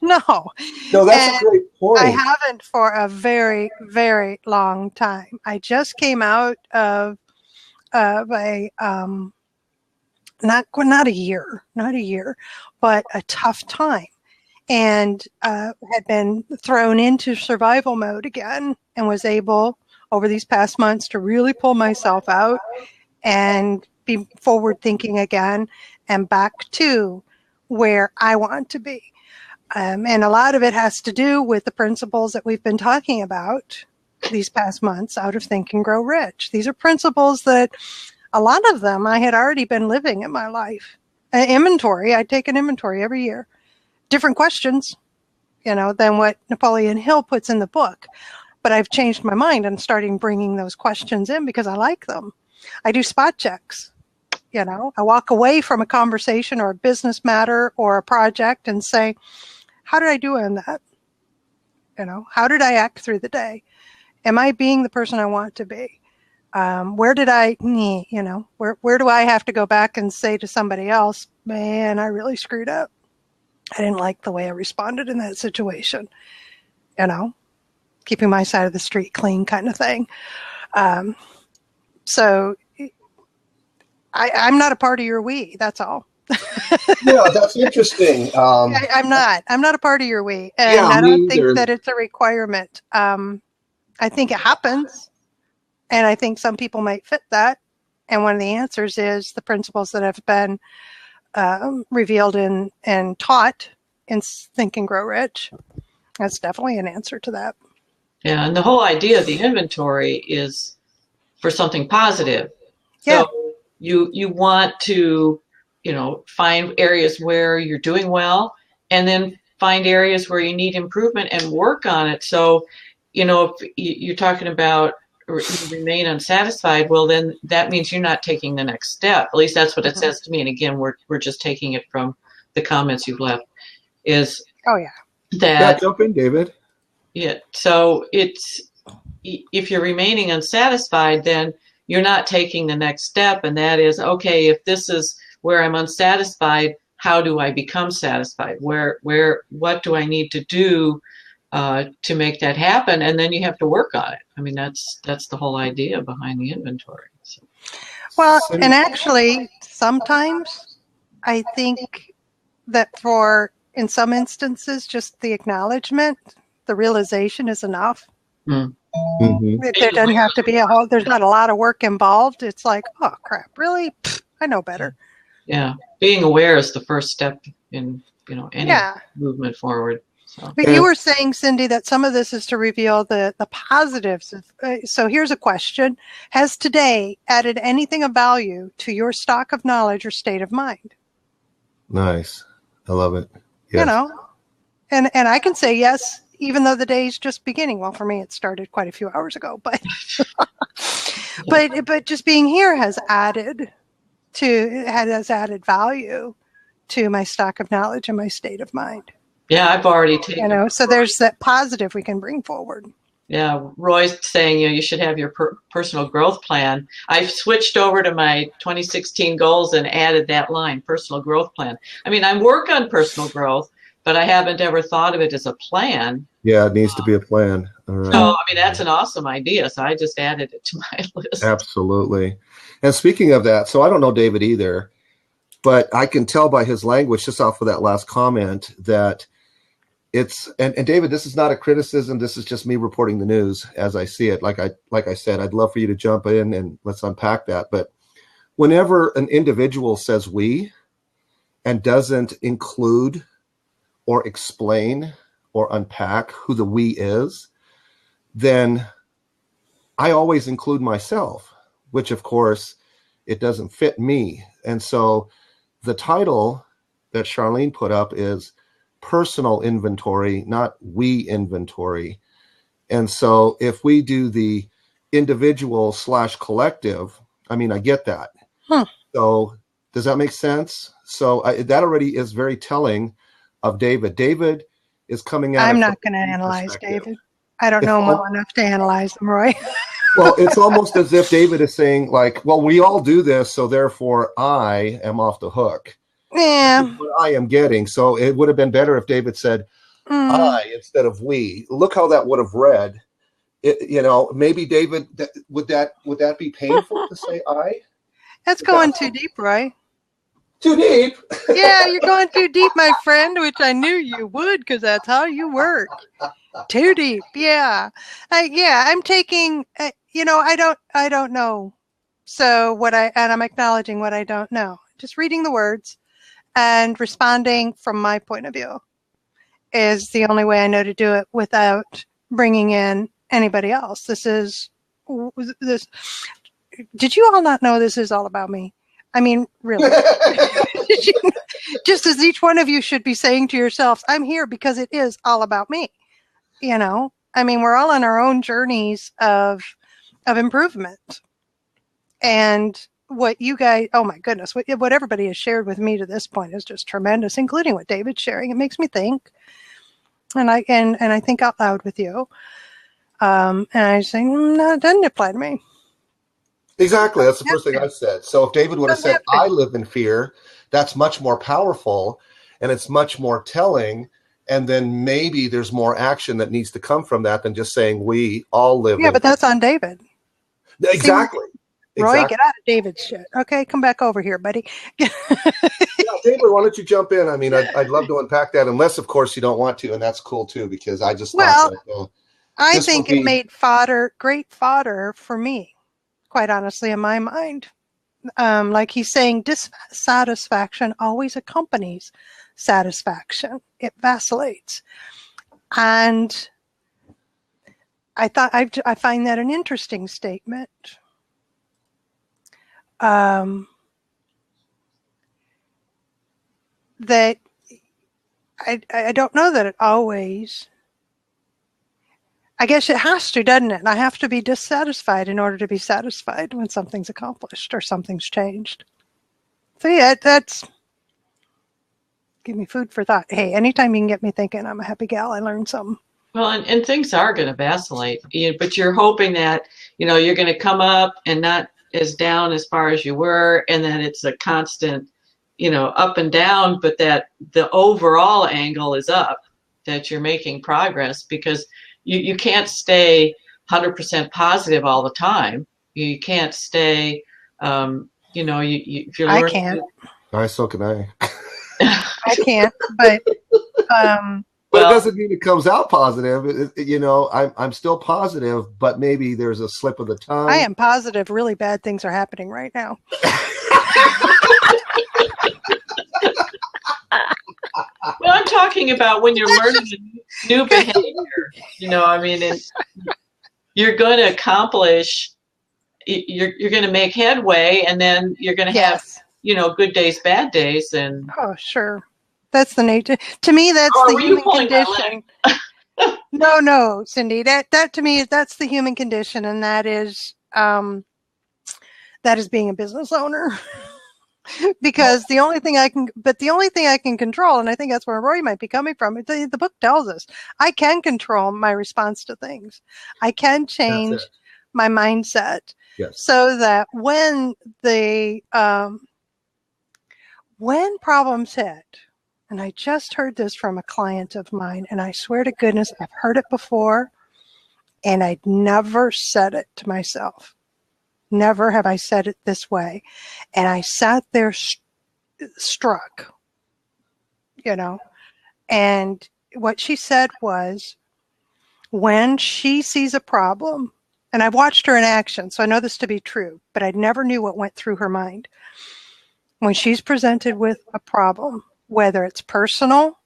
No, that's a great point. I haven't for a very, very long time. I just came out of a not a year, but a tough time, and had been thrown into survival mode again, and was able over these past months to really pull myself out and be forward thinking again and back to where I want to be. And a lot of it has to do with the principles that we've been talking about these past months out of Think and Grow Rich. These are principles that a lot of them I had already been living in my life. Inventory, I take an inventory every year. Different questions, than what Napoleon Hill puts in the book. But I've changed my mind and starting bringing those questions in because I like them. I do spot checks. You know, I walk away from a conversation or a business matter or a project and say, how did I do on that? You know, how did I act through the day? Am I being the person I want to be? Where did I, you know, where do I have to go back and say to somebody else, man, I really screwed up. I didn't like the way I responded in that situation. You know, keeping my side of the street clean kind of thing. So I'm not a part of your we, that's all. Yeah, that's interesting. I'm not a part of your we. And Yeah, I don't think either. that it's a requirement. I think it happens. And I think some people might fit that. And one of the answers is the principles that have been revealed and taught in Think and Grow Rich. That's definitely an answer to that. Yeah, and the whole idea of the inventory is for something positive. Yeah. So you want to, you know, find areas where you're doing well, and then find areas where you need improvement and work on it. So, you know, if you're talking about or you remain unsatisfied, well, then that means you're not taking the next step. At least that's what it says to me. And again, we're just taking it from the comments you've left. Is that jump in, David. Yeah. So it's if you're remaining unsatisfied, then you're not taking the next step, and that is, okay, if this is where I'm unsatisfied, how do I become satisfied? What do I need to do to make that happen? And then you have to work on it. I mean, that's the whole idea behind the inventory. So. Well, and actually, sometimes I think that in some instances, just the acknowledgement, the realization is enough. Mm-hmm. There doesn't have to be there's not a lot of work involved. It's like, oh crap, really? Pfft, I know better. Yeah. Being aware is the first step in, you know, any movement forward. So. But you were saying, Cindy, that some of this is to reveal the positives. So here's a question. Has today added anything of value to your stock of knowledge or state of mind? Nice. I love it. Yes. You know, and I can say yes, even though the day's just beginning. Well, for me, it started quite a few hours ago, but but just being here has added value to my stock of knowledge and my state of mind. Yeah, I've already taken. You know, so there's that positive we can bring forward. Yeah, Roy's saying, you know, you should have your personal growth plan. I've switched over to my 2016 goals and added that line, personal growth plan. I mean, I work on personal growth, but I haven't ever thought of it as a plan. Yeah, it needs to be a plan. All right. So, I mean, that's an awesome idea. So I just added it to my list. Absolutely. And speaking of that, so I don't know David either, but I can tell by his language, just off of that last comment, that it's, and David, this is not a criticism. This is just me reporting the news as I see it. Like I said, I'd love for you to jump in and let's unpack that. But whenever an individual says we and doesn't include or explain or unpack who the we is, then I always include myself, which of course it doesn't fit me. And so the title that Charlene put up is personal inventory, not we inventory. And so if we do the individual / collective, I mean, I get that. So does that make sense? So that already is very telling of David. David is coming out. I'm not going to analyze David. I don't know him well enough to analyze him, Roy. Well, it's almost as if David is saying, like, well, we all do this, so therefore I am off the hook. Yeah. What I am getting. So it would have been better if David said I instead of we. Look how that would have read. You know, maybe David, would that be painful to say I? That's going too deep, Roy. Too deep? Yeah, you're going too deep, my friend, which I knew you would because that's how you work. Too deep. Yeah. I'm taking, you know, I don't know. So I'm acknowledging what I don't know. Just reading the words and responding from my point of view is the only way I know to do it without bringing in anybody else. This. Did you all not know this is all about me? I mean, really. Just as each one of you should be saying to yourselves, I'm here because it is all about me. You know, I mean, we're all on our own journeys of improvement. And what you guys, oh my goodness, what everybody has shared with me to this point is just tremendous, including what David's sharing. It makes me think, and I think out loud with you. And I say, no, it doesn't apply to me. Exactly. That's the first thing I said. So if David would have said, I live in fear, that's much more powerful and it's much more telling. And then maybe there's more action that needs to come from that than just saying we all live. Yeah, but that's on David. Exactly. Roy, get out of David's shit. Okay, come back over here, buddy. Yeah, David, why don't you jump in? I mean, I'd love to unpack that, unless, of course, you don't want to, and that's cool too, because I just thought that, I think it made great fodder for me, quite honestly, in my mind. Like he's saying, dissatisfaction always accompanies satisfaction. It vacillates. And I find that an interesting statement. That I don't know that it always, I guess it has to, doesn't it? I have to be dissatisfied in order to be satisfied when something's accomplished or something's changed. So yeah, that's, give me food for thought. Hey, anytime you can get me thinking, I'm a happy gal. I learned something. Well, and things are going to vacillate, but you're hoping that, you're going to come up and not as down as far as you were, and that it's a constant, up and down, but that the overall angle is up, that you're making progress, because you can't stay 100% positive all the time. You can't stay, if you're learning. I can't. So can I. I can't, but but it doesn't mean it comes out positive. I'm still positive, but maybe there's a slip of the tongue. I am positive really bad things are happening right now. Well, I'm talking about when you're learning a new behavior. And you're going to accomplish, you're going to make headway, and then you're going to have, good days, bad days. And oh, sure. That's the nature. To me, that's the human condition. No, Cindy. That to me, that's the human condition, and that is being a business owner. Because the only thing I can control, and I think that's where Roy might be coming from. The book tells us I can control my response to things. I can change my mindset, so that when problems hit. And I just heard this from a client of mine, and I swear to goodness, I've heard it before, and I'd never said it to myself. Never have I said it this way. And I sat there struck, and what she said was, when she sees a problem, and I've watched her in action, so I know this to be true, but I never knew what went through her mind. When she's presented with a problem, whether it's personal,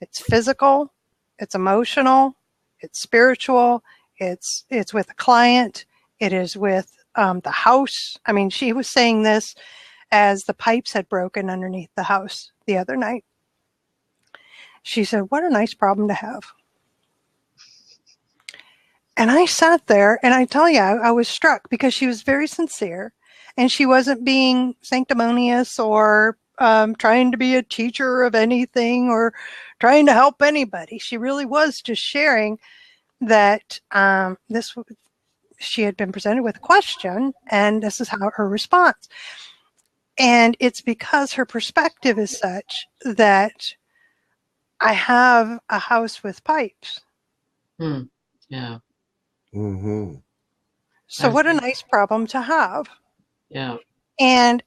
it's physical, it's emotional, it's spiritual, it's with a client, it is with the house. I mean, she was saying this as the pipes had broken underneath the house the other night. She said, what a nice problem to have. And I sat there, and I tell you, I was struck, because she was very sincere, and she wasn't being sanctimonious or trying to be a teacher of anything or trying to help anybody. She really was just sharing that she had been presented with a question, and this is how her response. And it's because her perspective is such that I have a house with pipes. Yeah. Mm-hmm. So what a nice problem to have. Yeah. And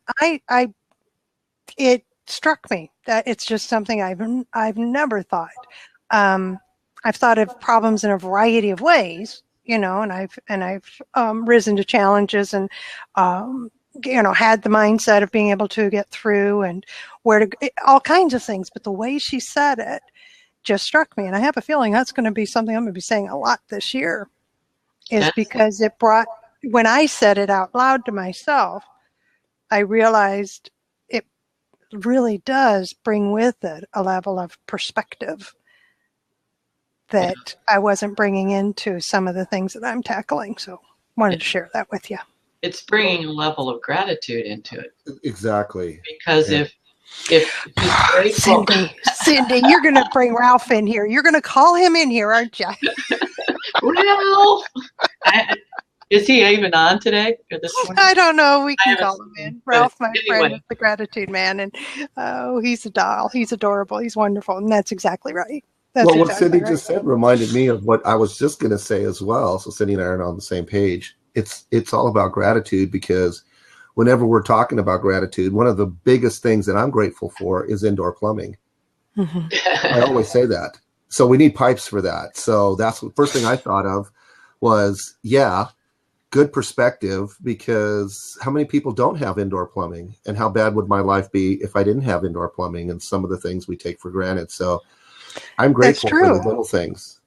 it struck me that it's just something I've never thought. I've thought of problems in a variety of ways, and I've risen to challenges and had the mindset of being able to get through and all kinds of things. But the way she said it just struck me, and I have a feeling that's going to be something I'm going to be saying a lot this year. Because it brought, when I said it out loud to myself, I realized it really does bring with it a level of perspective that I wasn't bringing into some of the things that I'm tackling. So wanted to share that with you. it's bringing a level of gratitude into it. Exactly. Because if he's grateful, Cindy, you're going to bring Ralph in here. You're going to call him in here, aren't you? Ralph, is he even on today or this morning? I don't know. We can call him in. Ralph, my friend, is the gratitude man, and oh, he's a doll. He's adorable. He's wonderful, and that's exactly right. That's well, exactly what Cindy right. just said reminded me of what I was just going to say as well. So Cindy and I are on the same page. It's all about gratitude, because whenever we're talking about gratitude, one of the biggest things that I'm grateful for is indoor plumbing. Mm-hmm. I always say that. So we need pipes for that. So that's the first thing I thought of was, good perspective, because how many people don't have indoor plumbing, and how bad would my life be if I didn't have indoor plumbing and some of the things we take for granted. So I'm grateful for the little things.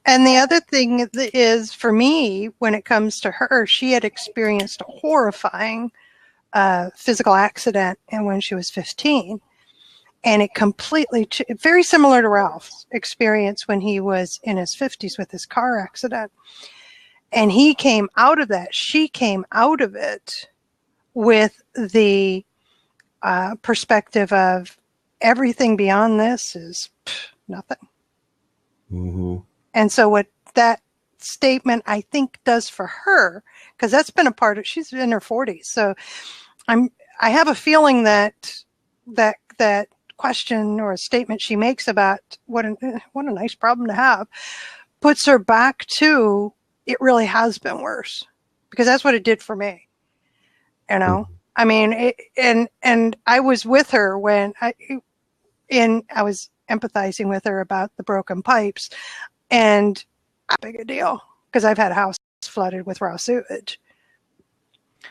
And the other thing is, for me, when it comes to her, she had experienced a horrifying physical accident and when she was 15. And it completely, very similar to Ralph's experience when he was in his 50s with his car accident. And he came out of that. She came out of it with the perspective of everything beyond this is nothing. Mm-hmm. And so what that statement, I think, does for her, because that's been a part of, she's in her 40s. So I have a feeling that question or a statement she makes about what a nice problem to have puts her back to, it really has been worse, because that's what it did for me. You know, I mean, and I was with her when I was empathizing with her about the broken pipes, and a big deal, because I've had a house flooded with raw sewage.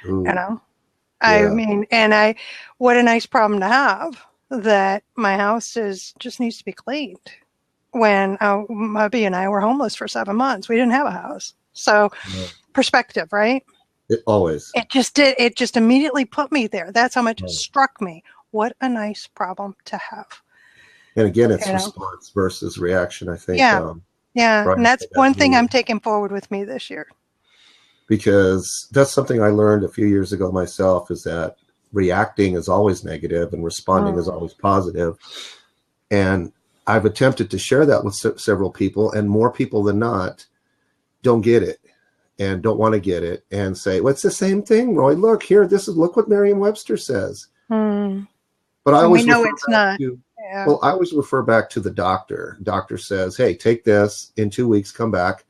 Ooh. You know, I mean, and what a nice problem to have, that my house just needs to be cleaned. When Hubby and I were homeless for 7 months, we didn't have a house. So perspective, right? It just immediately put me there. That's how much it struck me. What a nice problem to have. And again, it's response versus reaction, I think. Yeah. And that's one thing I'm taking forward with me this year. Because that's something I learned a few years ago myself, is that reacting is always negative and responding is always positive. And I've attempted to share that with several people, and more people than not don't get it and don't want to get it and say, well, it's the same thing, Roy. Look here, look what Merriam-Webster says. But I always know it's not. Well, I always refer back to the doctor. Doctor says, hey, take this, in 2 weeks, come back,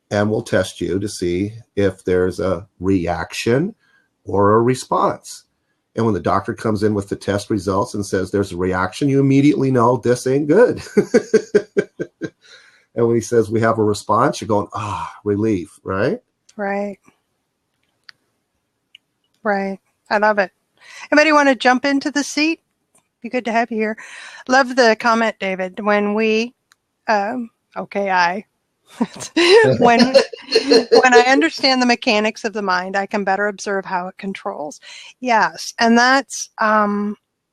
and we'll test you to see if there's a reaction or a response. And when the doctor comes in with the test results and says there's a reaction, you immediately know this ain't good. And when he says we have a response, you're going, relief, right? Right. I love it. Anybody want to jump into the seat? Be good to have you here. Love the comment, David. When we, when I understand the mechanics of the mind, I can better observe how it controls. Yes, and that's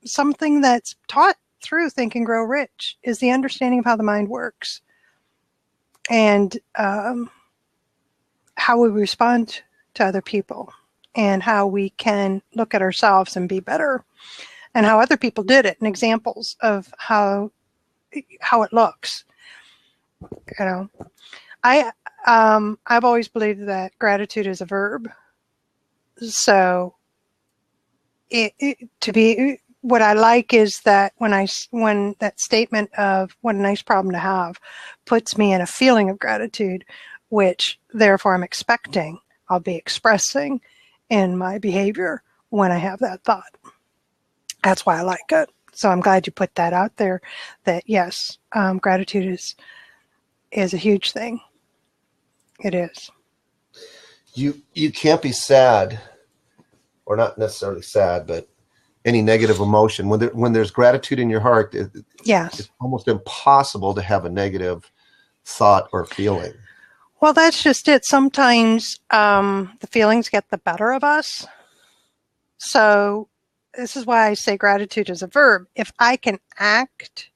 something that's taught through Think and Grow Rich, is the understanding of how the mind works, and how we respond to other people, and how we can look at ourselves and be better, and how other people did it, and examples of how it looks. You know, I've always believed that gratitude is a verb. So what I like is that when that statement of what a nice problem to have puts me in a feeling of gratitude, which therefore I'm expecting I'll be expressing in my behavior when I have that thought. That's why I like it. So I'm glad you put that out there, that yes, gratitude is a huge thing. It is. You can't be sad, or not necessarily sad, but any negative emotion. When there's gratitude in your heart, it's almost impossible to have a negative thought or feeling. Well, that's just it. Sometimes the feelings get the better of us. So this is why I say gratitude is a verb. If I can act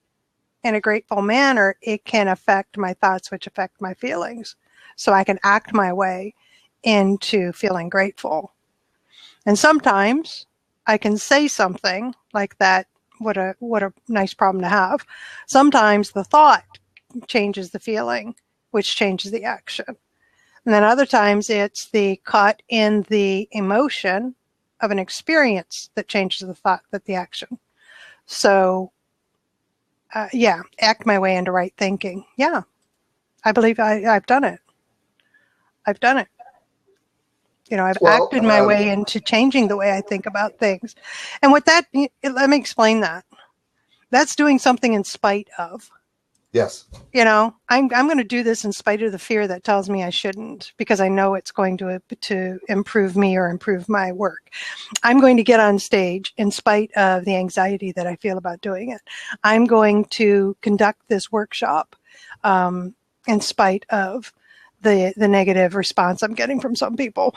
in a grateful manner, it can affect my thoughts, which affect my feelings. So I can act my way into feeling grateful. And sometimes I can say something like that. What a nice problem to have. Sometimes the thought changes the feeling, which changes the action. And then other times it's the caught in the emotion of an experience that changes the thought, that the action. So, act my way into right thinking. Yeah, I believe I've done it. I've done it. I've acted my way into changing the way I think about things. And let me explain that. That's doing something in spite of. Yes. I'm going to do this in spite of the fear that tells me I shouldn't, because I know it's going to improve me or improve my work. I'm going to get on stage in spite of the anxiety that I feel about doing it. I'm going to conduct this workshop in spite of the negative response I'm getting from some people.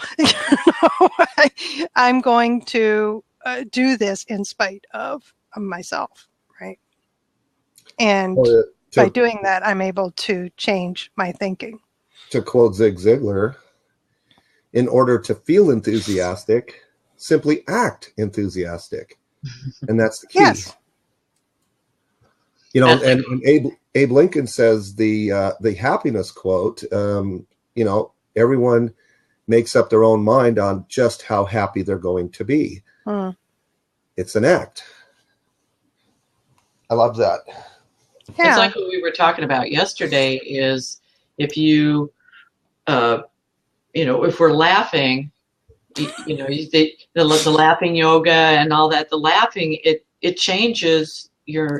I'm going to do this in spite of myself, right? And by doing that, I'm able to change my thinking. To quote Zig Ziglar, in order to feel enthusiastic, simply act enthusiastic. And that's the key. Yes. And Abe Lincoln says the happiness quote, everyone makes up their own mind on just how happy they're going to be. It's an act. I love that. Yeah. It's like what we were talking about yesterday is if you, if we're laughing, the laughing yoga and all that, the laughing, it changes your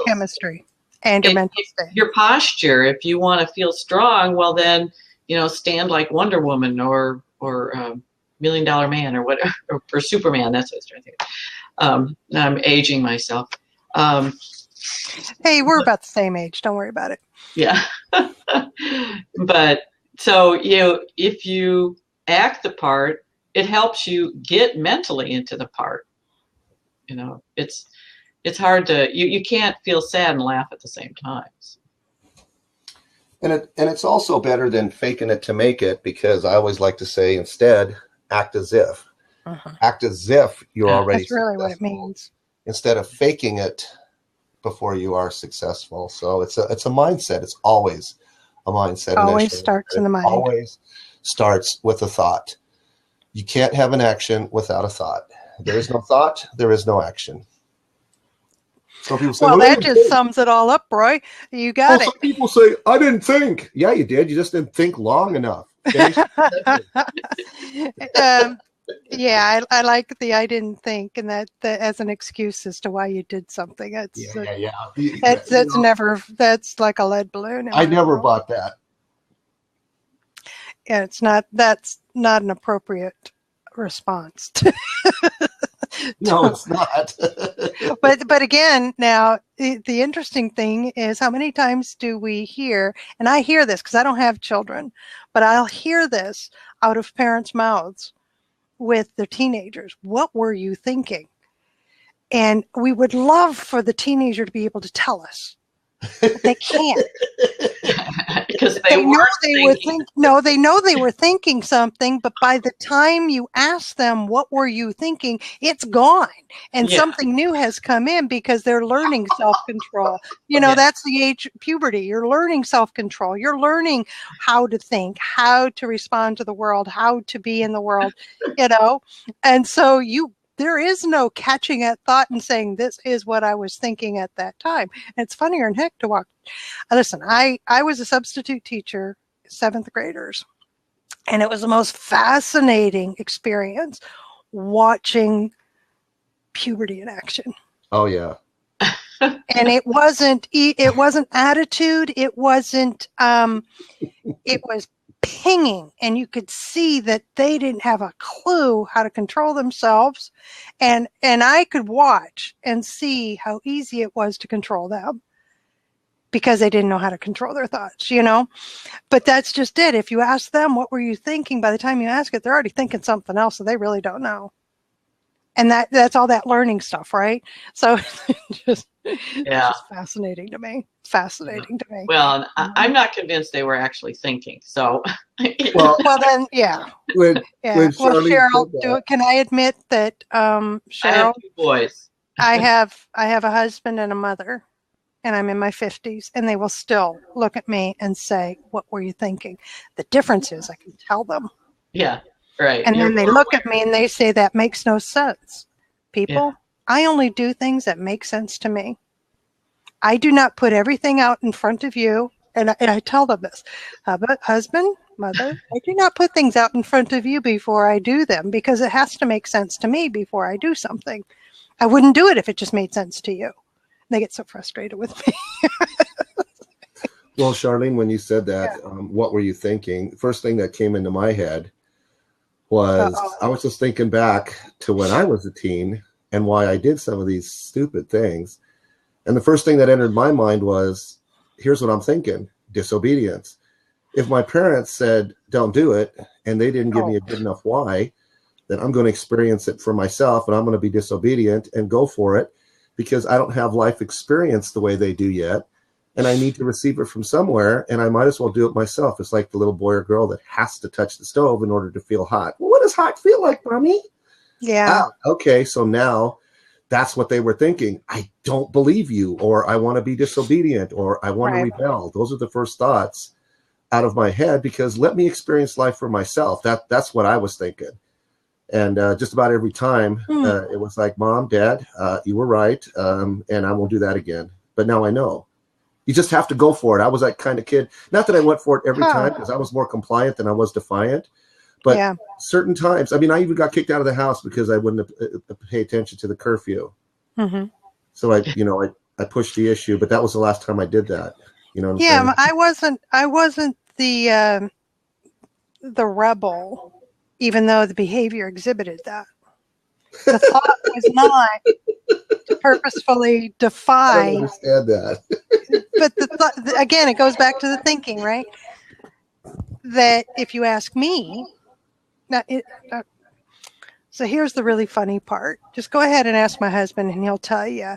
chemistry and your mental state. Your posture. If you want to feel strong, well then, stand like Wonder Woman or $1 Million Man or whatever, or Superman. That's what I was trying to think. I'm aging myself. Hey, we're about the same age. Don't worry about it. Yeah. But so, if you act the part, it helps you get mentally into the part. It's hard to, you can't feel sad and laugh at the same time. And it's also better than faking it to make it, because I always like to say instead, act as if. Act as if you're already That's really what it means. Instead of faking it before you are successful. So it's a mindset. It's always a mindset. Always starts in the mind. Always starts with a thought. You can't have an action without a thought. There is no thought, there is no action. So people say, that just sums it all up, Roy. You got it. Some people say, I didn't think. Yeah, you did. You just didn't think long enough. Yeah, I like the I didn't think, and that as an excuse as to why you did something. That's like a lead balloon. I never bought that. Yeah, that's not an appropriate response. No, it's not. But again, now the interesting thing is, how many times do we hear, and I hear this because I don't have children, but I'll hear this out of parents' mouths with their teenagers. What were you thinking? And we would love for the teenager to be able to tell us. But they can't. Because they know they were thinking something, but by the time you ask them what were you thinking, it's gone, and something new has come in, because they're learning self-control. That's the age of puberty. You're learning self-control. You're learning how to think, how to respond to the world, how to be in the world, and so there is no catching at thought and saying, this is what I was thinking at that time. And it's funnier than heck to walk. Listen, I was a substitute teacher, 7th graders, and it was the most fascinating experience watching puberty in action. Oh, yeah. And it wasn't attitude. It wasn't, it was pinging, and you could see that they didn't have a clue how to control themselves, and I could watch and see how easy it was to control them, because they didn't know how to control their thoughts, but that's just it. If you ask them, what were you thinking, by the time you ask it, they're already thinking something else, so they really don't know. And that's all that learning stuff, right? So just fascinating to me. Fascinating to me. Well, I'm not convinced they were actually thinking. So, well then, yeah. When well, Cheryl, can I admit that, Cheryl? I have 2 boys. I have a husband and a mother, and I'm in my 50s, and they will still look at me and say, "What were you thinking?" The difference is I can tell them. Yeah. Right. And then they look at me and they say, that makes no sense. People, I only do things that make sense to me. I do not put everything out in front of you. And I tell them this, husband, mother, I do not put things out in front of you before I do them, because it has to make sense to me before I do something. I wouldn't do it if it just made sense to you. They get so frustrated with me. Well, Charlene, when you said that, what were you thinking? First thing that came into my head was I was just thinking back to when I was a teen and why I did some of these stupid things. And the first thing that entered my mind was, here's what I'm thinking: disobedience. If my parents said, don't do it, and they didn't give me a good enough why, then I'm going to experience it for myself, and I'm going to be disobedient and go for it, because I don't have life experience the way they do yet. And I need to receive it from somewhere, and I might as well do it myself. It's like the little boy or girl that has to touch the stove in order to feel hot. Well, what does hot feel like, Mommy? Yeah. Okay, so now that's what they were thinking. I don't believe you, or I want to be disobedient, or I want to rebel. Those are the first thoughts out of my head, because let me experience life for myself. That's what I was thinking. And just about every time it was like, Mom, Dad, you were right, and I won't do that again. But now I know. You just have to go for it. I was that kind of kid. Not that I went for it every time, because I was more compliant than I was defiant. But certain times, I mean, I even got kicked out of the house because I wouldn't pay attention to the curfew. Mm-hmm. So I pushed the issue, but that was the last time I did that. You know what I'm saying? I wasn't the rebel, even though the behavior exhibited that. The thought was not to purposefully defy. I don't understand that. But again, it goes back to the thinking, right? That if you ask me, so here's the really funny part. Just go ahead and ask my husband, and he'll tell you.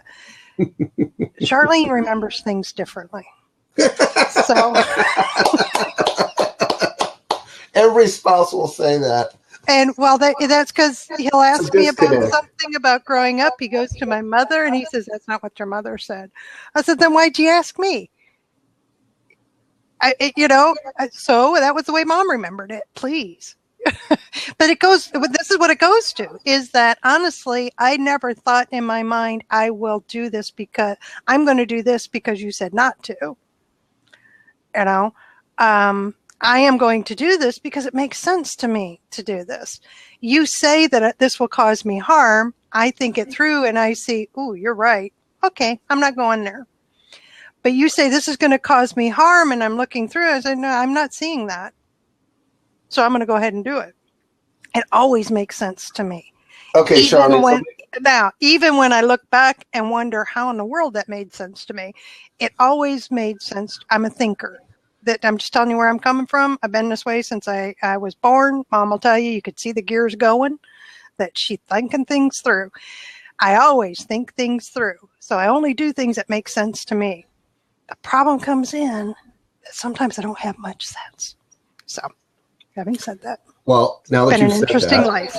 Charlene remembers things differently. So every spouse will say that. And well, that's because he'll ask me about something about growing up. He goes to my mother and he says, "That's not what your mother said." I said, "Then why'd you ask me?" So that was the way Mom remembered it. Please. But this is what it goes to, is that honestly, I never thought in my mind, I will do this because I'm going to do this because you said not to. I am going to do this because it makes sense to me to do this. You say that this will cause me harm. I think it through and I see, ooh, you're right. Okay, I'm not going there. But you say this is going to cause me harm, and I'm looking through. I said, no, I'm not seeing that. So I'm going to go ahead and do it. It always makes sense to me. Okay, Charlene. Even when I look back and wonder how in the world that made sense to me, it always made sense. I'm a thinker. That I'm just telling you where I'm coming from. I've been this way since I was born. Mom will tell you could see the gears going, that she's thinking things through. I always think things through. So I only do things that make sense to me. The problem comes in that sometimes I don't have much sense. So having said that, well, now that you've said interesting that, life.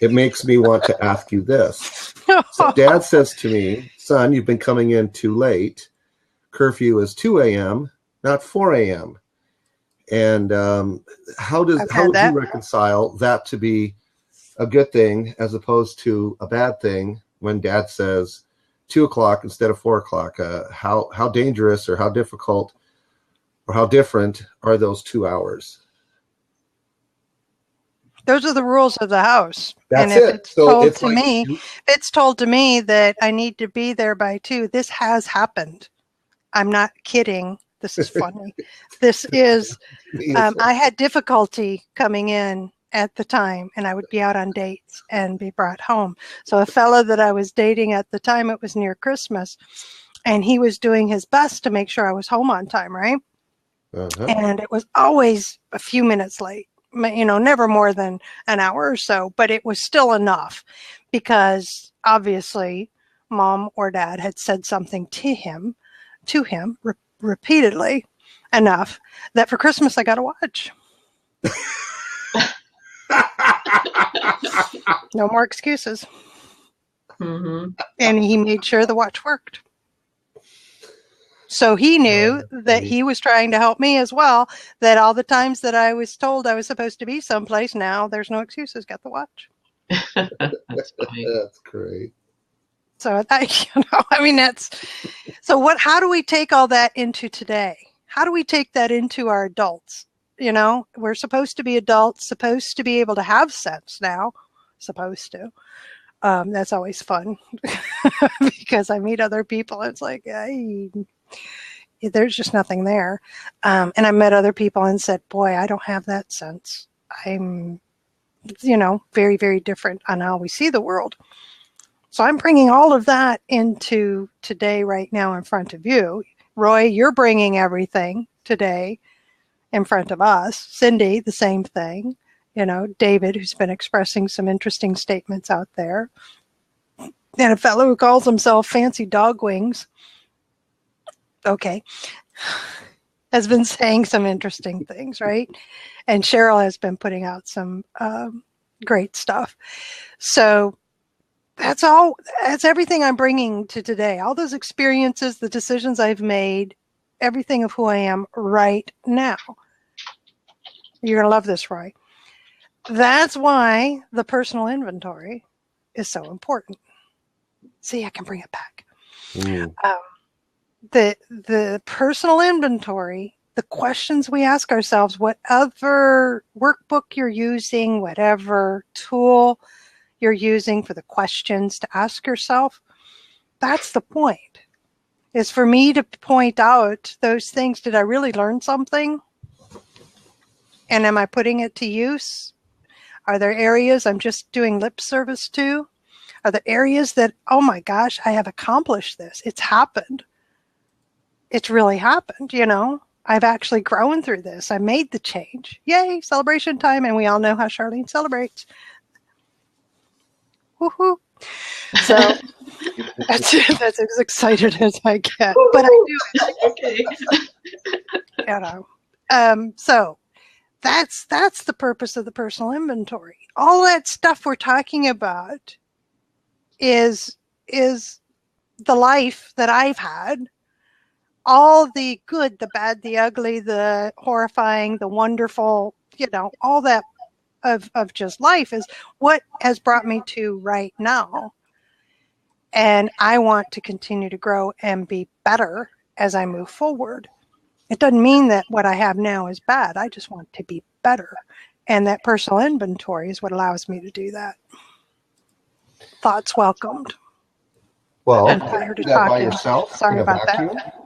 It makes me want to ask you this. So Dad says to me, son, you've been coming in too late. Curfew is 2 a.m., not 4 a.m. And how would you reconcile that to be a good thing as opposed to a bad thing when Dad says 2 o'clock instead of 4 o'clock? How dangerous or how difficult or how different are those 2 hours? Those are the rules of the house. That's and if it. it's So told it's to like, me, it's told to me that I need to be there by 2. This has happened. I'm not kidding. This is funny. This is, I had difficulty coming in at the time, and I would be out on dates and be brought home. So a fellow that I was dating at the time, it was near Christmas, and he was doing his best to make sure I was home on time, right? Uh-huh. And it was always a few minutes late, never more than an hour or so, but it was still enough because obviously mom or dad had said something to him repeatedly enough that for Christmas I got a watch. No more excuses. Mm-hmm. And he made sure the watch worked. So he knew that he was trying to help me as well, that all the times that I was told I was supposed to be someplace, now there's no excuses, get the watch. That's funny. That's great. So how do we take all that into today? How do we take that into our adults? We're supposed to be adults, supposed to be able to have sense now, supposed to. That's always fun because I meet other people. And it's like, there's just nothing there. And I met other people and said, boy, I don't have that sense. I'm, very, very different on how we see the world. So I'm bringing all of that into today right now in front of you. Roy, you're bringing everything today in front of us. Cindy, the same thing. David, who's been expressing some interesting statements out there. And a fellow who calls himself Fancy Dog Wings, has been saying some interesting things, right? And Cheryl has been putting out some great stuff. So that's everything I'm bringing to today. All those experiences, the decisions I've made, everything of who I am right now. You're going to love this, Roy. That's why the personal inventory is so important. See, I can bring it back. The personal inventory, the questions we ask ourselves, whatever workbook you're using, whatever tool you're using for the questions to ask yourself, that's the point. Is for me to point out those things. Did I really learn something? And am I putting it to use? Are there areas I'm just doing lip service to? Are there areas that, oh my gosh, I have accomplished this. It's happened. It's really happened, I've actually grown through this. I made the change. Yay, celebration time. And we all know how Charlene celebrates. Woohoo. So that's as excited as I get. But I do it. Okay. So that's the purpose of the personal inventory. All that stuff we're talking about is the life that I've had. All the good, the bad, the ugly, the horrifying, the wonderful, all that of just life is what has brought me to right now. And I want to continue to grow and be better as I move forward. It doesn't mean that what I have now is bad. I just want to be better. And that personal inventory is what allows me to do that. Thoughts welcomed. Well, I'm do tired you of do that by talking. yourself Sorry in a about vacuum? that.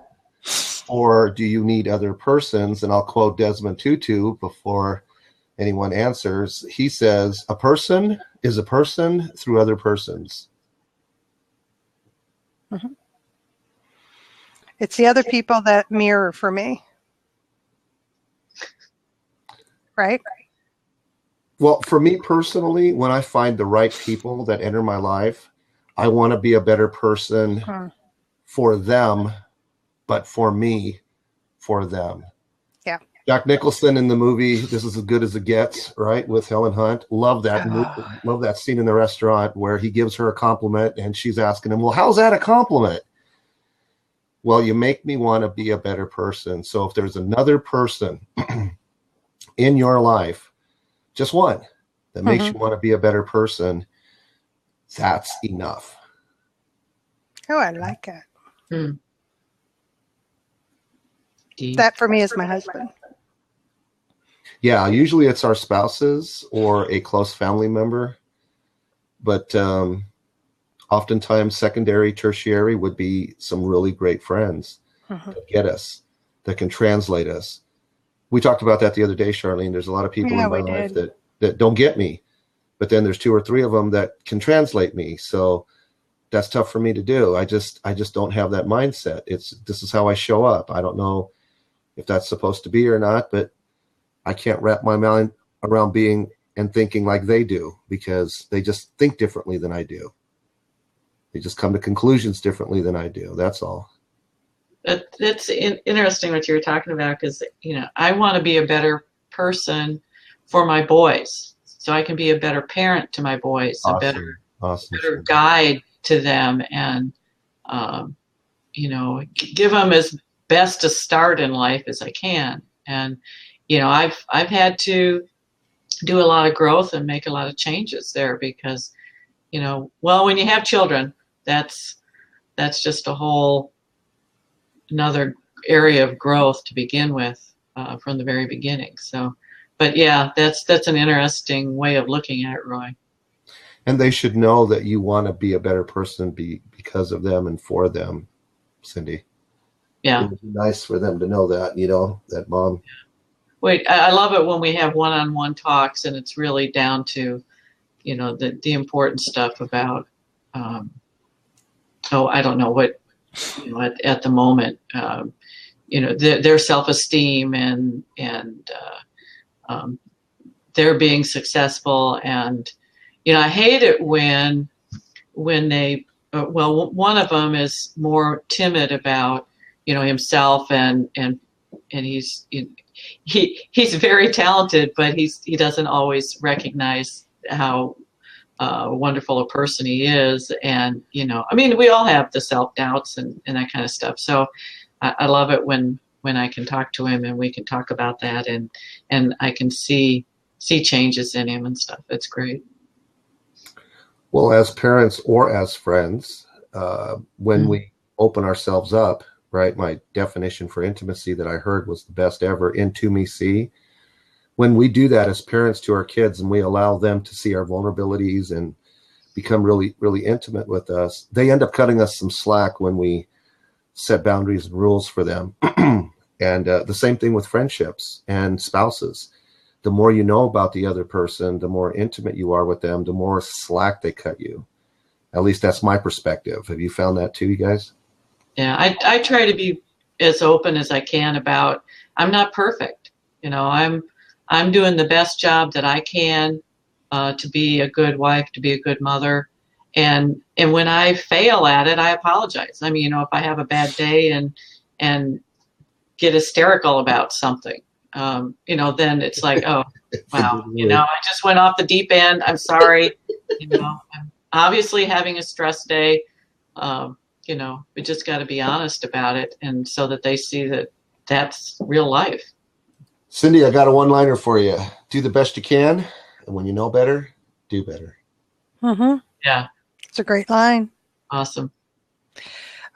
Or do you need other persons? And I'll quote Desmond Tutu before anyone answers. He says, a person is a person through other persons. Mm-hmm. It's the other people that mirror for me. Right? Well, for me personally, when I find the right people that enter my life, I want to be a better person for them, but for me, for them. Yeah. Jack Nicholson in the movie This Is As Good As It Gets, right, with Helen Hunt. Love that love that scene in the restaurant where he gives her a compliment and she's asking him, well, how's that a compliment? Well, you make me want to be a better person. So if there's another person in your life, just one, that makes you want to be a better person, that's enough. Oh, I like it. Deep. That for me is my husband. Yeah, usually it's our spouses or a close family member. But oftentimes secondary, tertiary would be some really great friends that get us, that can translate us. We talked about that the other day, Charlene. There's a lot of people in my life that don't get me, but then there's 2 or 3 of them that can translate me. So that's tough for me to do. I just don't have that mindset. This is how I show up. I don't know if that's supposed to be or not, but I can't wrap my mind around being and thinking like they do, because they just think differently than I do. They just come to conclusions differently than I do. That's all. That's interesting what you were talking about, because, you know, I want to be a better person for my boys, so I can be a better parent to my boys, Awesome. a better guide to them, and you know, give them as best a start in life as I can. And you know, I've had to do a lot of growth and make a lot of changes there, because, you know, well, when you have children, that's just a whole another area of growth to begin with, from the very beginning. So, but yeah, that's an interesting way of looking at it, Roy. And they should know that you want to be a better person because of them and for them, Cindy. Yeah. It would be nice for them to know that, you know, that mom. Wait, I love it when we have one-on-one talks, and it's really down to, you know, the important stuff about, I don't know what, you know, at the moment, you know, their self-esteem and their being successful. And, you know, I hate it when they, well, one of them is more timid about, you know, himself, and he's very talented, but he doesn't always recognize how wonderful a person he is. And, you know, I mean, we all have the self-doubts and that kind of stuff. So I love it when I can talk to him and we can talk about that, and I can see changes in him and stuff. It's great. Well, as parents or as friends, when we open ourselves up, right? My definition for intimacy that I heard was the best ever, into me see. When we do that as parents to our kids, and we allow them to see our vulnerabilities and become really, really intimate with us, they end up cutting us some slack when we set boundaries and rules for them. And the same thing with friendships and spouses. The more you know about the other person, the more intimate you are with them, the more slack they cut you. At least that's my perspective. Have you found that too, you guys? Yeah, I try to be as open as I can about, I'm not perfect. You know, I'm doing the best job that I can to be a good wife, to be a good mother. And when I fail at it, I apologize. I mean, you know, if I have a bad day and get hysterical about something, you know, then it's like, oh, wow, you know, I just went off the deep end. I'm sorry. You know, I'm obviously having a stress day. You know, we just got to be honest about it, and so that they see that that's real life. Cindy, I got a one-liner for you. Do the best you can, and when you know better, do better. Mm-hmm. Yeah. It's a great line. Awesome.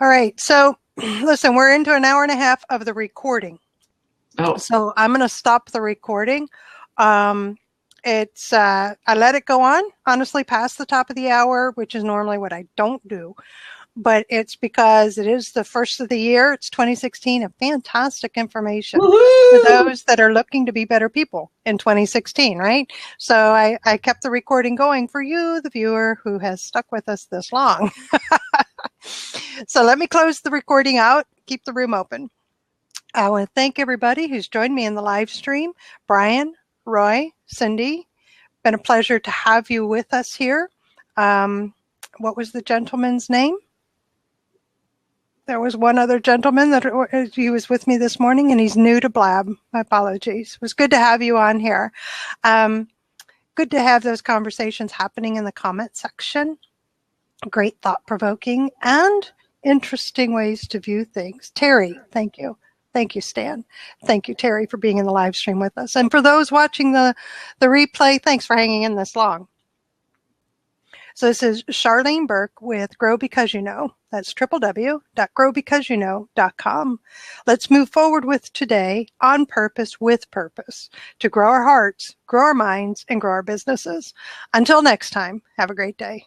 All right. So listen, we're into an hour and a half of the recording. Oh. So I'm going to stop the recording. I let it go on, honestly, past the top of the hour, which is normally what I don't do. But it's because it is the first of the year. It's 2016, of fantastic information for those that are looking to be better people in 2016, right? So I kept the recording going for you, the viewer, who has stuck with us this long. So let me close the recording out, keep the room open. I want to thank everybody who's joined me in the live stream. Brian, Roy, Cindy, been a pleasure to have you with us here. What was the gentleman's name? There was one other gentleman that he was with me this morning, and he's new to Blab. My apologies. It was good to have you on here. Good to have those conversations happening in the comment section. Great thought-provoking and interesting ways to view things. Terry, thank you. Thank you, Stan. Thank you, Terry, for being in the live stream with us. And for those watching the replay, thanks for hanging in this long. So this is Charlene Burke with Grow Because You Know. That's www.growbecauseyouKnow.com. Let's move forward with today on purpose, with purpose, to grow our hearts, grow our minds, and grow our businesses. Until next time, have a great day.